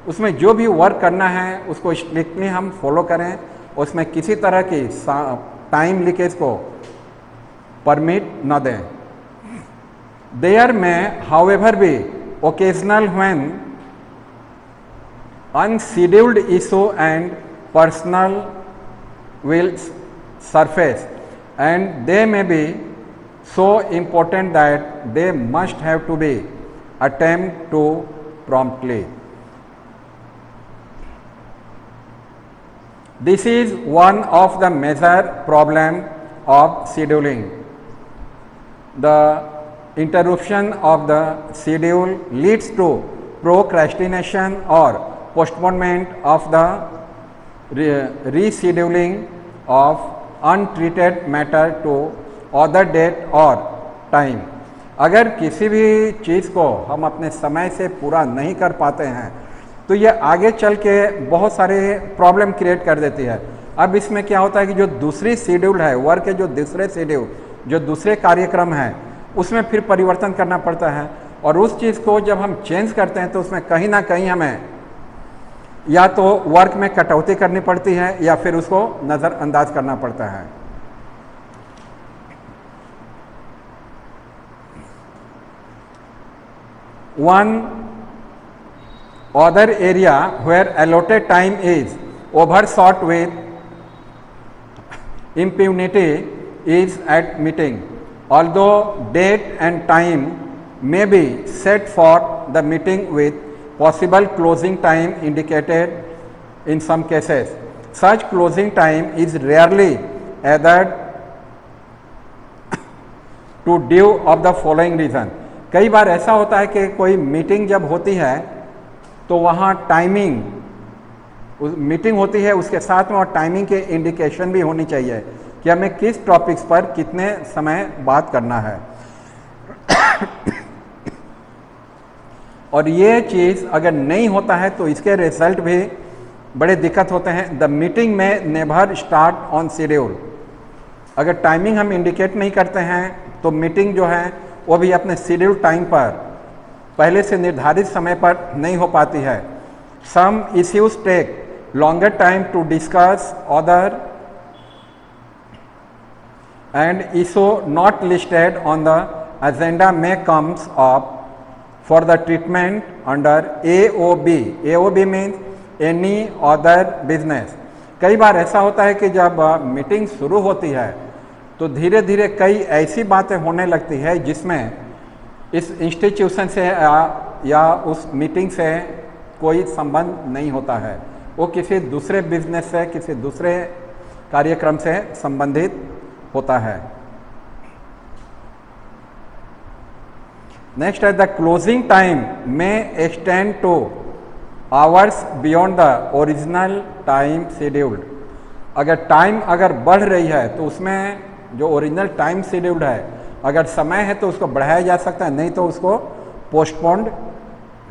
उसमें जो भी वर्क करना है उसको स्ट्रिक्टली हम फॉलो करें, उसमें किसी तरह की टाइम लीकेज को परमिट न दें। There may however be occasional when unscheduled issue and personal will surface, and they may be so important that they must have to be attended to promptly. This is one of the major problem of scheduling. The interruption of the schedule leads to procrastination or postponement of the rescheduling of untreated matter to other date or time। अगर किसी भी चीज़ को हम अपने समय से पूरा नहीं कर पाते हैं तो ये आगे चल के बहुत सारे प्रॉब्लम क्रिएट कर देती है। अब इसमें क्या होता है कि जो दूसरी शेड्यूल है, वर्क के जो दूसरे शेड्यूल, जो दूसरे कार्यक्रम हैं, उसमें फिर परिवर्तन करना पड़ता है, और उस चीज़ को जब हम चेंज करते हैं तो उसमें कहीं ना कहीं हमें या तो वर्क में कटौती करनी पड़ती है या फिर उसको नज़रअंदाज करना पड़ता है। One other area where allotted time is overshot with impunity is at meeting. Although date and time may be set for the meeting with possible closing time indicated in some cases, such closing time is rarely adhered to due of the following reason। कई बार ऐसा होता है कि कोई meeting जब होती है तो वहाँ टाइमिंग, मीटिंग होती है उसके साथ में और टाइमिंग के इंडिकेशन भी होनी चाहिए कि हमें किस टॉपिक्स पर कितने समय बात करना है। और ये चीज़ अगर नहीं होता है तो इसके रिजल्ट भी बड़े दिक्कत होते हैं। द मीटिंग में नेवर स्टार्ट ऑन शेड्यूल। अगर टाइमिंग हम इंडिकेट नहीं करते हैं तो मीटिंग जो है वो भी अपने शेड्यूल टाइम पर, पहले से निर्धारित समय पर नहीं हो पाती है। Some issues take longer time to discuss other and issue not listed on the agenda में comes up for the treatment under AOB। AOB means any other business। कई बार ऐसा होता है कि जब मीटिंग शुरू होती है तो धीरे धीरे कई ऐसी बातें होने लगती है जिसमें इस इंस्टीट्यूशन से या उस मीटिंग से कोई संबंध नहीं होता है, वो किसी दूसरे बिजनेस से, किसी दूसरे कार्यक्रम से संबंधित होता है। नेक्स्ट है द क्लोजिंग टाइम में extend two hours beyond the original time scheduled. अगर टाइम अगर बढ़ रही है तो उसमें जो ओरिजिनल टाइम शेड्यूल्ड है, अगर समय है तो उसको बढ़ाया जा सकता है, नहीं तो उसको पोस्टपोन्ड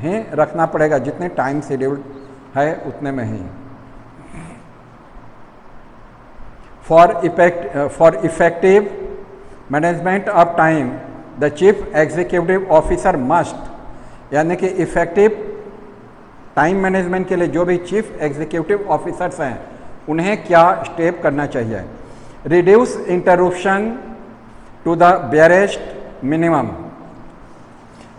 ही रखना पड़ेगा, जितने टाइम शेड्यूल्ड है उतने में ही। For effective management of time the chief executive officer must, यानी कि इफेक्टिव टाइम मैनेजमेंट के लिए जो भी चीफ एग्जीक्यूटिव ऑफिसर्स हैं उन्हें क्या स्टेप करना चाहिए। Reduce interruption to the barest minimum,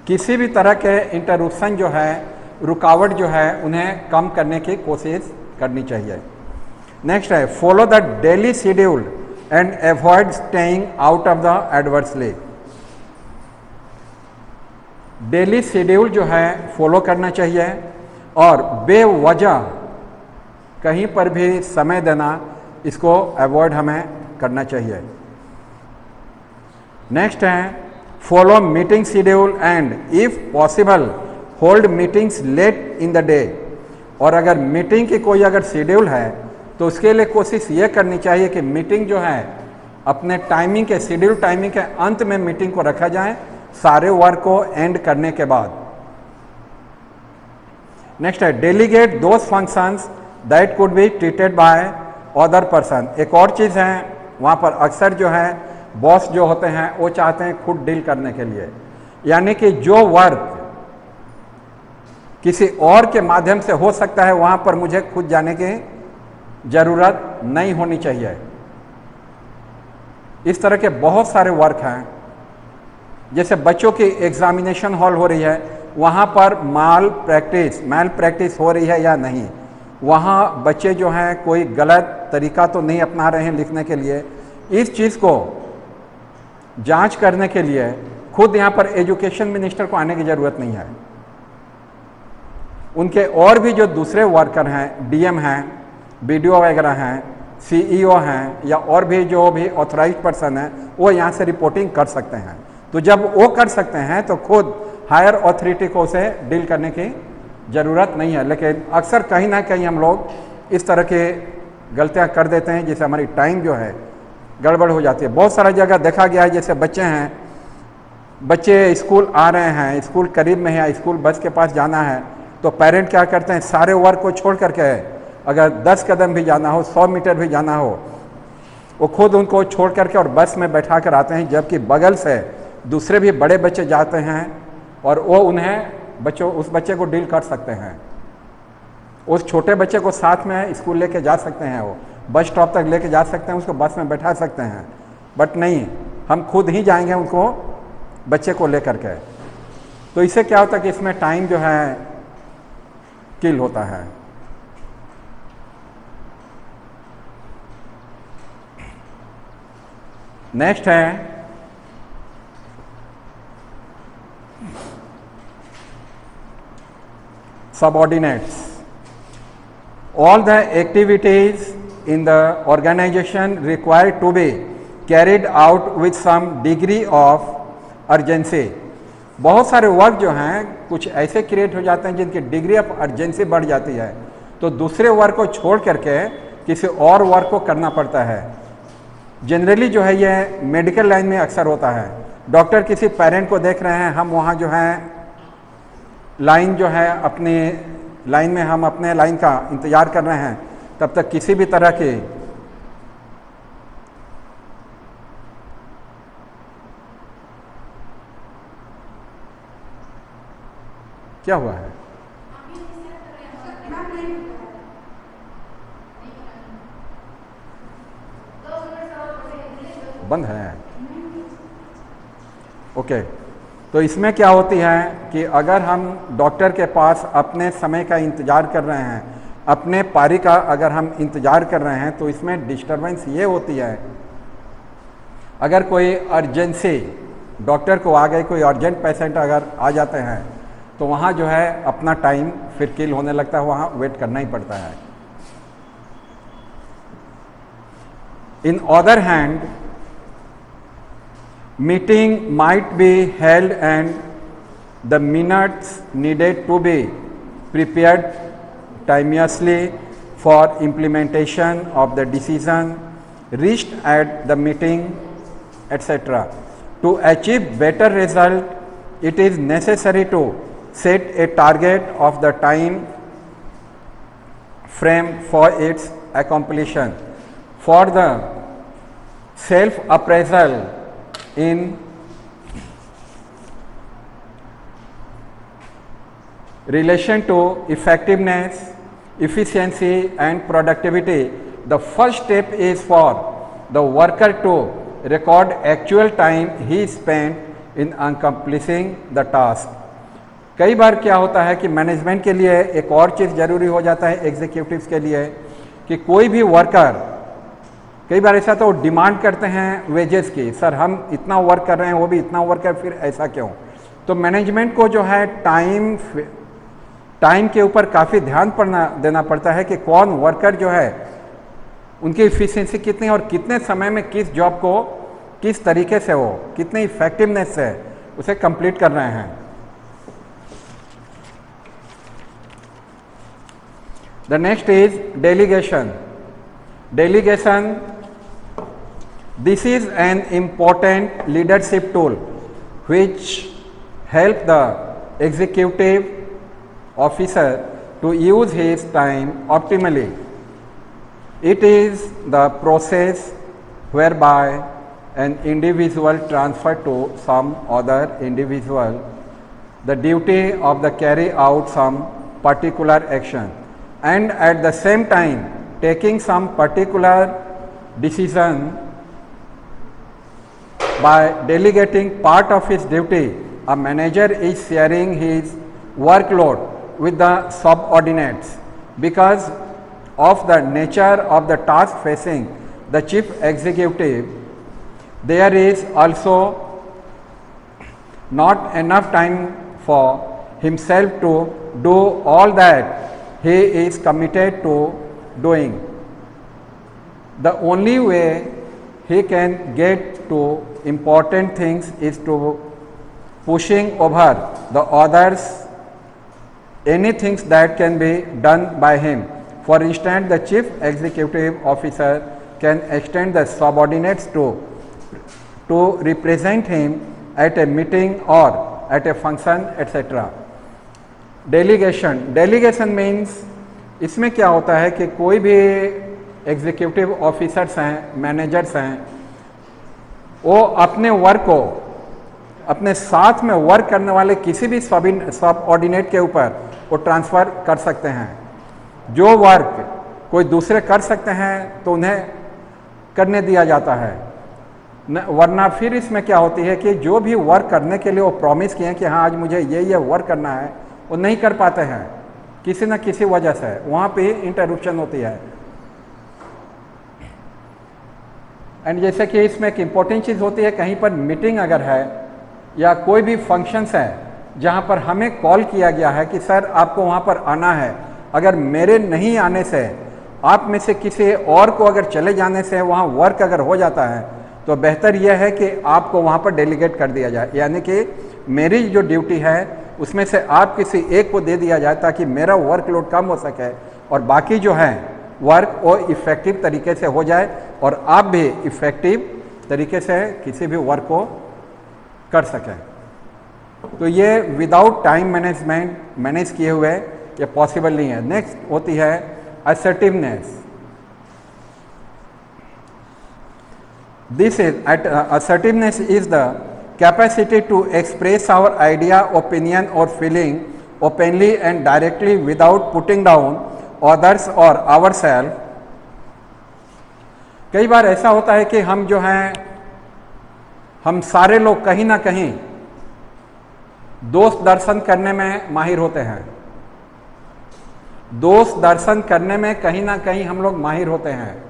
किसी भी तरह के इंटरप्शन जो है, रुकावट जो है, उन्हें कम करने की कोशिश करनी चाहिए। नेक्स्ट है follow the daily schedule and avoid staying out of the adversely. Daily schedule जो है फॉलो करना चाहिए और बेवजह कहीं पर भी समय देना, इसको अवॉइड हमें करना चाहिए। नेक्स्ट है follow meeting schedule and if possible hold meetings late in the day. और अगर मीटिंग की कोई अगर शेड्यूल है तो उसके लिए कोशिश ये करनी चाहिए कि मीटिंग जो है अपने टाइमिंग के शेड्यूल टाइमिंग के अंत में मीटिंग को रखा जाए, सारे वर्क को एंड करने के बाद। नेक्स्ट है delegate those functions that could be treated by other person. एक और चीज़ है, वहाँ पर अक्सर जो है बॉस जो होते हैं वो चाहते हैं खुद डील करने के लिए, यानी कि जो वर्क किसी और के माध्यम से हो सकता है वहाँ पर मुझे खुद जाने की ज़रूरत नहीं होनी चाहिए। इस तरह के बहुत सारे वर्क हैं, जैसे बच्चों की एग्जामिनेशन हॉल हो रही है, वहाँ पर माल प्रैक्टिस हो रही है या नहीं, वहाँ बच्चे जो हैं कोई गलत तरीका तो नहीं अपना रहे हैं लिखने के लिए, इस चीज़ को जांच करने के लिए खुद यहाँ पर एजुकेशन मिनिस्टर को आने की ज़रूरत नहीं है। उनके और भी जो दूसरे वर्कर हैं, डीएम हैं, बीडीओ वगैरह हैं, सीईओ हैं, या और भी जो भी ऑथराइज्ड पर्सन हैं, वो यहाँ से रिपोर्टिंग कर सकते हैं। तो जब वो कर सकते हैं तो खुद हायर अथॉरिटी को उसे डील करने की ज़रूरत नहीं है। लेकिन अक्सर कहीं ना कहीं हम लोग इस तरह के गलतियाँ कर देते हैं, जिससे हमारी टाइम जो है गड़बड़ हो जाती है। बहुत सारा जगह देखा गया है, जैसे बच्चे हैं, बच्चे स्कूल आ रहे हैं, स्कूल करीब में है, स्कूल बस के पास जाना है, तो पेरेंट क्या करते हैं, सारे वर्क को छोड़ करके अगर 10 कदम भी जाना हो, 100 मीटर भी जाना हो, वो खुद उनको छोड़ करके और बस में बैठा कर आते हैं, जबकि बगल से दूसरे भी बड़े बच्चे जाते हैं और वो उस बच्चे को डील कर सकते हैं। उस छोटे बच्चे को साथ में स्कूल लेके जा सकते हैं, वो बस स्टॉप तक लेके जा सकते हैं, उसको बस में बैठा सकते हैं, बट नहीं, हम खुद ही जाएंगे उनको बच्चे को लेकर के। तो इससे क्या होता है कि इसमें टाइम जो है किल होता है। नेक्स्ट है subordinates. All the activities in the organization required to be carried out with some degree of urgency. बहुत सारे वर्क जो हैं कुछ ऐसे क्रिएट हो जाते हैं जिनकी डिग्री ऑफ अर्जेंसी बढ़ जाती है, तो दूसरे वर्क को छोड़ करके किसी और वर्क को करना पड़ता है। जनरली जो है ये मेडिकल लाइन में अक्सर होता है। डॉक्टर किसी पेरेंट को देख रहे हैं, हम वहाँ जो है लाइन जो है अपने लाइन में हम अपने लाइन का इंतज़ार कर रहे हैं, तब तक किसी भी तरह के क्या हुआ है, बंद है। ओके, तो इसमें क्या होती है कि अगर हम डॉक्टर के पास अपने समय का इंतज़ार कर रहे हैं, अपने पारी का अगर हम इंतज़ार कर रहे हैं, तो इसमें डिस्टरबेंस ये होती है, अगर कोई अर्जेंसी डॉक्टर को आ गई, कोई अर्जेंट पेशेंट अगर आ जाते हैं, तो वहाँ जो है अपना टाइम फिर किल होने लगता है, वहाँ वेट करना ही पड़ता है। In other hand meeting might be held and the minutes needed to be prepared timeously for implementation of the decision reached at the meeting, etc. To achieve better result, it is necessary to set a target of the time frame for its accomplishment. For the self-appraisal in relation to effectiveness, efficiency and productivity, the first step is for the worker to record actual time he spent in accomplishing the task. कई बार क्या होता है कि management के लिए एक और चीज़ ज़रूरी हो जाता है एग्जीक्यूटिव्स के लिए कि कोई भी वर्कर, कई बार ऐसा तो डिमांड करते हैं वेजेस की, सर हम इतना वर्क कर रहे हैं वो भी इतना वर्क कर, फिर ऐसा क्यों? तो मैनेजमेंट को जो है टाइम के ऊपर काफ़ी ध्यान देना पड़ता है कि कौन वर्कर जो है उनकी इफिशिएंसी कितनी और कितने समय में किस जॉब को किस तरीके से वो कितने इफेक्टिवनेस से उसे कंप्लीट कर रहे हैं. The next is delegation. Delegation, this is an important leadership tool which help the executive officer to use his time optimally. It is the process whereby an individual transfer to some other individual the duty of the carry out some particular action, and at the same time taking some particular decision. By delegating part of his duty, a manager is sharing his workload with the subordinates. Because of the nature of the task facing the chief executive, there is also not enough time for himself to do all that he is committed to doing. The only way he can get to important things is to pushing over the others any things that can be done by him. For instance, the chief executive officer can extend the subordinates to represent him at a meeting or at a function, etc. Delegation means इसमें क्या होता है कि कोई भी executive officers हैं, managers हैं, वो अपने वर्क को अपने साथ में वर्क करने वाले किसी भी सबऑर्डिनेट के ऊपर वो ट्रांसफ़र कर सकते हैं. जो वर्क कोई दूसरे कर सकते हैं तो उन्हें करने दिया जाता है, वरना फिर इसमें क्या होती है कि जो भी वर्क करने के लिए वो प्रॉमिस किए हैं कि हाँ आज मुझे ये वर्क करना है, वो नहीं कर पाते हैं किसी न किसी वजह से, वहाँ पे इंटरप्शन होती है. एंड जैसे कि इसमें एक इम्पोर्टेंट चीज़ होती है, कहीं पर मीटिंग अगर है या कोई भी फंक्शंस है जहाँ पर हमें कॉल किया गया है कि सर आपको वहाँ पर आना है, अगर मेरे नहीं आने से आप में से किसी और को अगर चले जाने से वहाँ वर्क अगर हो जाता है तो बेहतर यह है कि आपको वहाँ पर डेलीगेट कर दिया जाए, यानी कि मेरी जो ड्यूटी है उसमें से आप किसी एक को दे दिया जाए ताकि मेरा वर्कलोड कम हो सके और बाकी जो है वर्क वो इफ़ेक्टिव तरीके से हो जाए और आप भी इफ़ेक्टिव तरीके से किसी भी वर्क को कर सकें. तो ये विदाउट टाइम मैनेजमेंट मैनेज किए हुए ये पॉसिबल नहीं है. नेक्स्ट होती है assertiveness. This is assertiveness is the capacity to express our idea, opinion or feeling openly and directly without putting down others or ourselves. कई बार ऐसा होता है कि हम जो हैं, हम सारे लोग कहीं ना कहीं दोष दर्शन करने में माहिर होते हैं. दोष दर्शन करने में कहीं ना कहीं हम लोग माहिर होते हैं,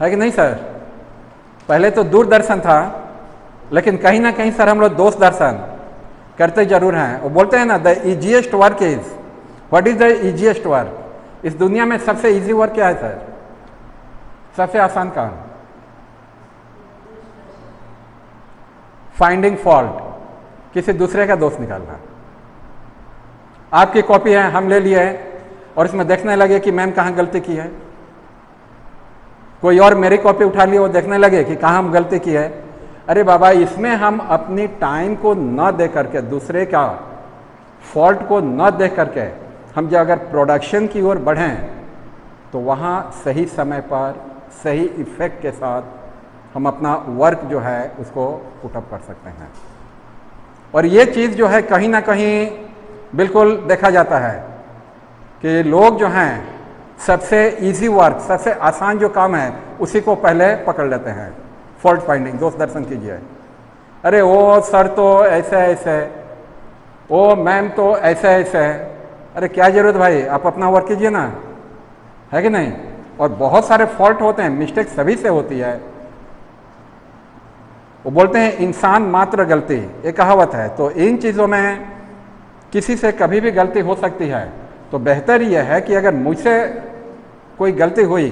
है कि नहीं सर? पहले तो दूरदर्शन था, लेकिन कहीं ना कहीं सर हम लोग दोष दर्शन करते जरूर हैं. वो बोलते हैं ना, the easiest work is, what is the easiest work? इस दुनिया में सबसे इजी वर्क क्या है सर? सबसे आसान काम फाइंडिंग फॉल्ट, किसी दूसरे का दोष निकालना। आपकी कॉपी है, हम ले लिए और इसमें देखने लगे कि मैम कहाँ गलती की है। कोई और मेरी कॉपी उठा ली, वो देखने लगे कि कहाँ हम गलती की है। अरे बाबा, इसमें हम अपनी टाइम को न दे करके, दूसरे का फॉल्ट को न देख करके हम जो अगर प्रोडक्शन की ओर बढ़ें तो वहाँ सही समय पर सही इफेक्ट के साथ हम अपना वर्क जो है उसको पुटअप कर सकते हैं। और ये चीज़ जो है कहीं ना कहीं बिल्कुल देखा जाता है कि लोग जो हैं सबसे इजी वर्क, सबसे आसान जो काम है उसी को पहले पकड़ लेते हैं। फॉल्ट फाइंडिंग, दोष दर्शन कीजिए। अरे वो सर तो ऐसे ऐसे, ओ मैम तो ऐसे ऐसे है। अरे क्या जरूरत भाई, आप अपना वर्क कीजिए ना, है कि नहीं। और बहुत सारे फॉल्ट होते हैं, मिस्टेक सभी से होती है। वो बोलते हैं इंसान मात्र गलती, ये कहावत है। तो इन चीज़ों में किसी से कभी भी गलती हो सकती है। तो बेहतर यह है कि अगर मुझसे कोई गलती हुई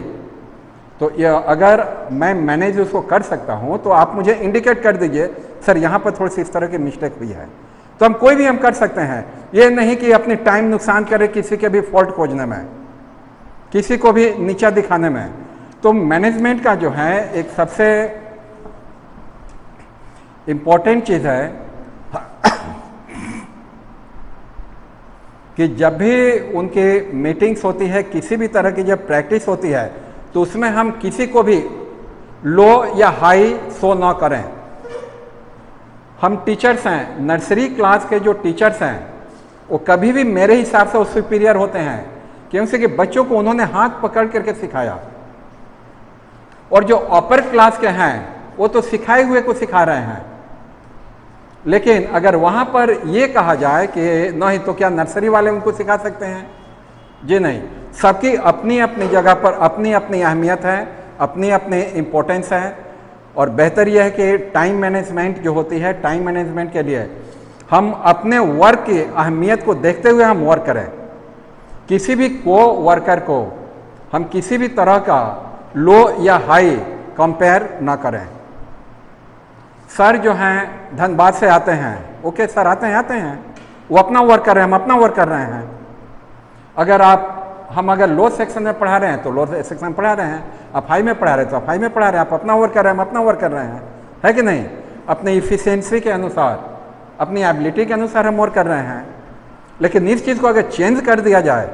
तो अगर मैं मैनेज उसको कर सकता हूँ तो आप मुझे इंडिकेट कर दीजिए, सर यहाँ पर थोड़ी सी इस तरह की मिस्टेक हुई है। तो हम कोई भी हम कर सकते हैं। ये नहीं कि अपनी टाइम नुकसान करे किसी के भी फॉल्ट खोजने में, किसी को भी नीचा दिखाने में। तो मैनेजमेंट का जो है एक सबसे इम्पोर्टेंट चीज़ है कि जब भी उनकी मीटिंग्स होती है, किसी भी तरह की जब प्रैक्टिस होती है, तो उसमें हम किसी को भी लो या हाई शो ना करें। हम टीचर्स हैं, नर्सरी क्लास के जो टीचर्स हैं वो कभी भी मेरे हिसाब से वो सुपीरियर होते हैं, क्योंकि बच्चों को उन्होंने हाथ पकड़ करके सिखाया। और जो अपर क्लास के हैं वो तो सिखाए हुए को सिखा रहे हैं। लेकिन अगर वहाँ पर ये कहा जाए कि नहीं तो क्या नर्सरी वाले उनको सिखा सकते हैं? जी नहीं। सबकी अपनी अपनी जगह पर अपनी अपनी अहमियत है, अपनी अपनी इम्पोर्टेंस है। और बेहतर यह है कि टाइम मैनेजमेंट जो होती है, टाइम मैनेजमेंट के लिए हम अपने वर्क की अहमियत को देखते हुए हम वर्क करें। किसी भी को वर्कर को हम किसी भी तरह का लो या हाई कंपेयर ना करें। सर जो हैं धनबाद से आते हैं, ओके सर आते हैं, वो अपना वर्क कर रहे हैं, हम अपना वर्क कर रहे हैं। अगर हम अगर लो सेक्शन में पढ़ा रहे हैं तो लो सेक्शन में पढ़ा रहे हैं, आप हाई में पढ़ा रहे हैं तो आप हाई में पढ़ा रहे हैं, आप अपना वर्क कर रहे हैं, हम अपना वर्क कर रहे हैं, है कि नहीं। अपनी इफिशियंसी के अनुसार, अपनी एबिलिटी के अनुसार हम वर्क कर रहे हैं। लेकिन इस चीज़ को अगर चेंज कर दिया जाए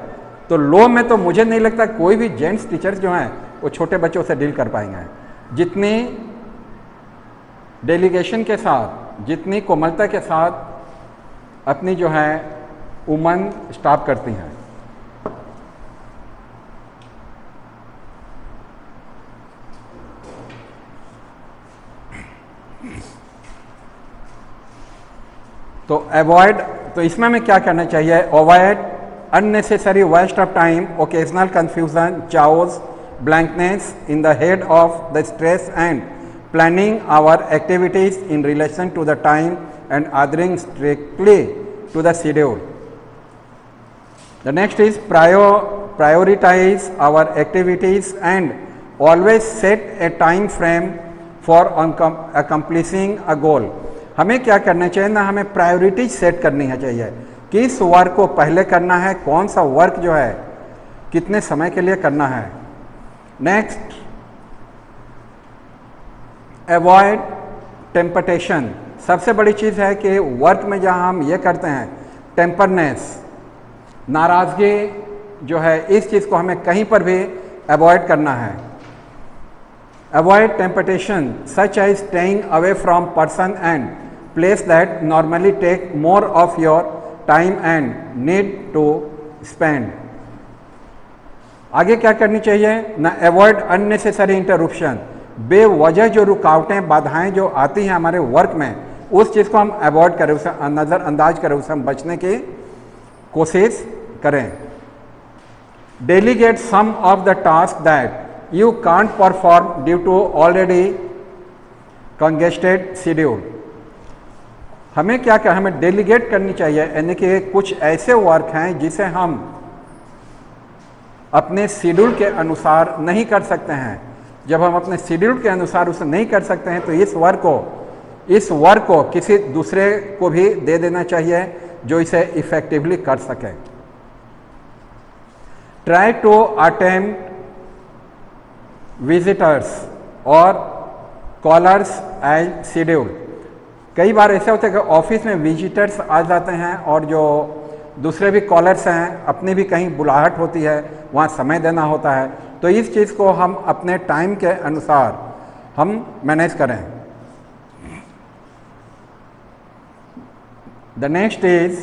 तो लो में तो मुझे नहीं लगता कोई भी जेंट्स टीचर्स जो हैं वो छोटे बच्चों से डील कर पाएंगे। जितनी डेलीगेशन के साथ, जितनी कोमलता के साथ अपनी जो है वुमन स्टाफ करती हैं। तो अवॉइड, तो इसमें हमें क्या करना चाहिए? Avoid unnecessary waste of time, occasional confusion, chaos, blankness in the head of the stress, and planning our activities in relation to the time and adhering strictly to the schedule. The next is prioritize our activities and always set a time frame for accomplishing a goal. हमें क्या करना चाहिए ना, हमें priority set करनी है चाहिए। किस वर्क को पहले करना है, कौन सा वर्क जो है कितने समय के लिए करना है। Next, avoid temptation. सबसे बड़ी चीज़ है कि वर्क में जहाँ हम ये करते हैं टेम्परनेस, नाराज़गी जो है, इस चीज़ को हमें कहीं पर भी अवॉइड करना है। Avoid temptation such as staying away from person and place that normally take more of your time and need to spend. आगे क्या करनी चाहिए ना, अवॉइड अननेसेसरी इंटरप्शन। बेवजह जो रुकावटें, बाधाएं जो आती हैं हमारे वर्क में, उस चीज़ को हम अवॉइड करें, उसे नज़रअंदाज करें, उसे हम बचने की कोशिश करें। Delegate some of the task that you can't perform due to already congested schedule. हमें क्या क्या हमें डेलीगेट करनी चाहिए, यानी कि कुछ ऐसे वर्क हैं जिसे हम अपने शेड्यूल के अनुसार नहीं कर सकते हैं। जब हम अपने शेड्यूल के अनुसार उसे नहीं कर सकते हैं तो इस वर्क को इस वर्क को किसी दूसरे को भी दे देना चाहिए जो इसे इफेक्टिवली कर सके। ट्राई टू अटेम्प्ट विजिटर्स और कॉलर्स एज शेड्यूल। कई बार ऐसा होता है कि ऑफिस में विजिटर्स आ जाते हैं और जो दूसरे भी कॉलर्स हैं, अपनी भी कहीं बुलाहट होती है, वहाँ समय देना होता है, तो इस चीज़ को हम अपने टाइम के अनुसार हम मैनेज करें। The next is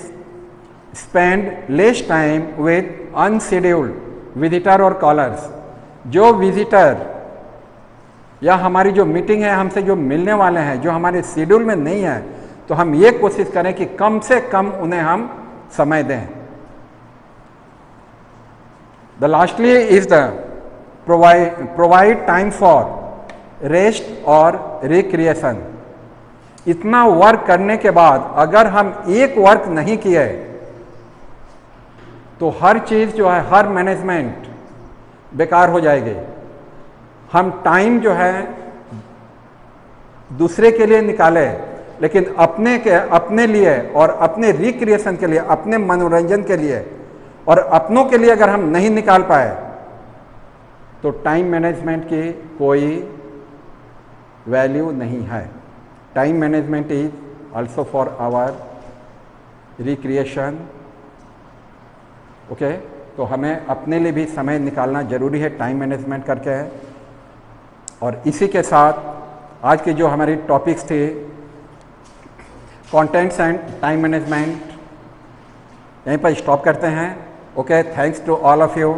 spend less time with unscheduled visitor और कॉलर्स। जो विजिटर या हमारी जो मीटिंग है, हमसे जो मिलने वाले हैं, जो हमारे शेड्यूल में नहीं है, तो हम ये कोशिश करें कि कम से कम उन्हें हम समय दें। The lastly is the provide time for rest और रिक्रिएशन। इतना वर्क करने के बाद अगर हम एक वर्क नहीं किए तो हर चीज़ जो है, हर मैनेजमेंट बेकार हो जाएगी। हम टाइम जो है दूसरे के लिए निकाले, लेकिन अपने लिए और अपने रिक्रिएशन के लिए, अपने मनोरंजन के लिए और अपनों के लिए अगर हम नहीं निकाल पाए तो टाइम मैनेजमेंट की कोई वैल्यू नहीं है। Time management is also for our recreation. Okay, तो हमें अपने लिए भी समय निकालना जरूरी है टाइम मैनेजमेंट करके। और इसी के साथ आज की जो हमारी टॉपिक्स थे, कंटेंट्स एंड टाइम मैनेजमेंट, यहीं पर स्टॉप करते हैं। Okay, thanks to all of you.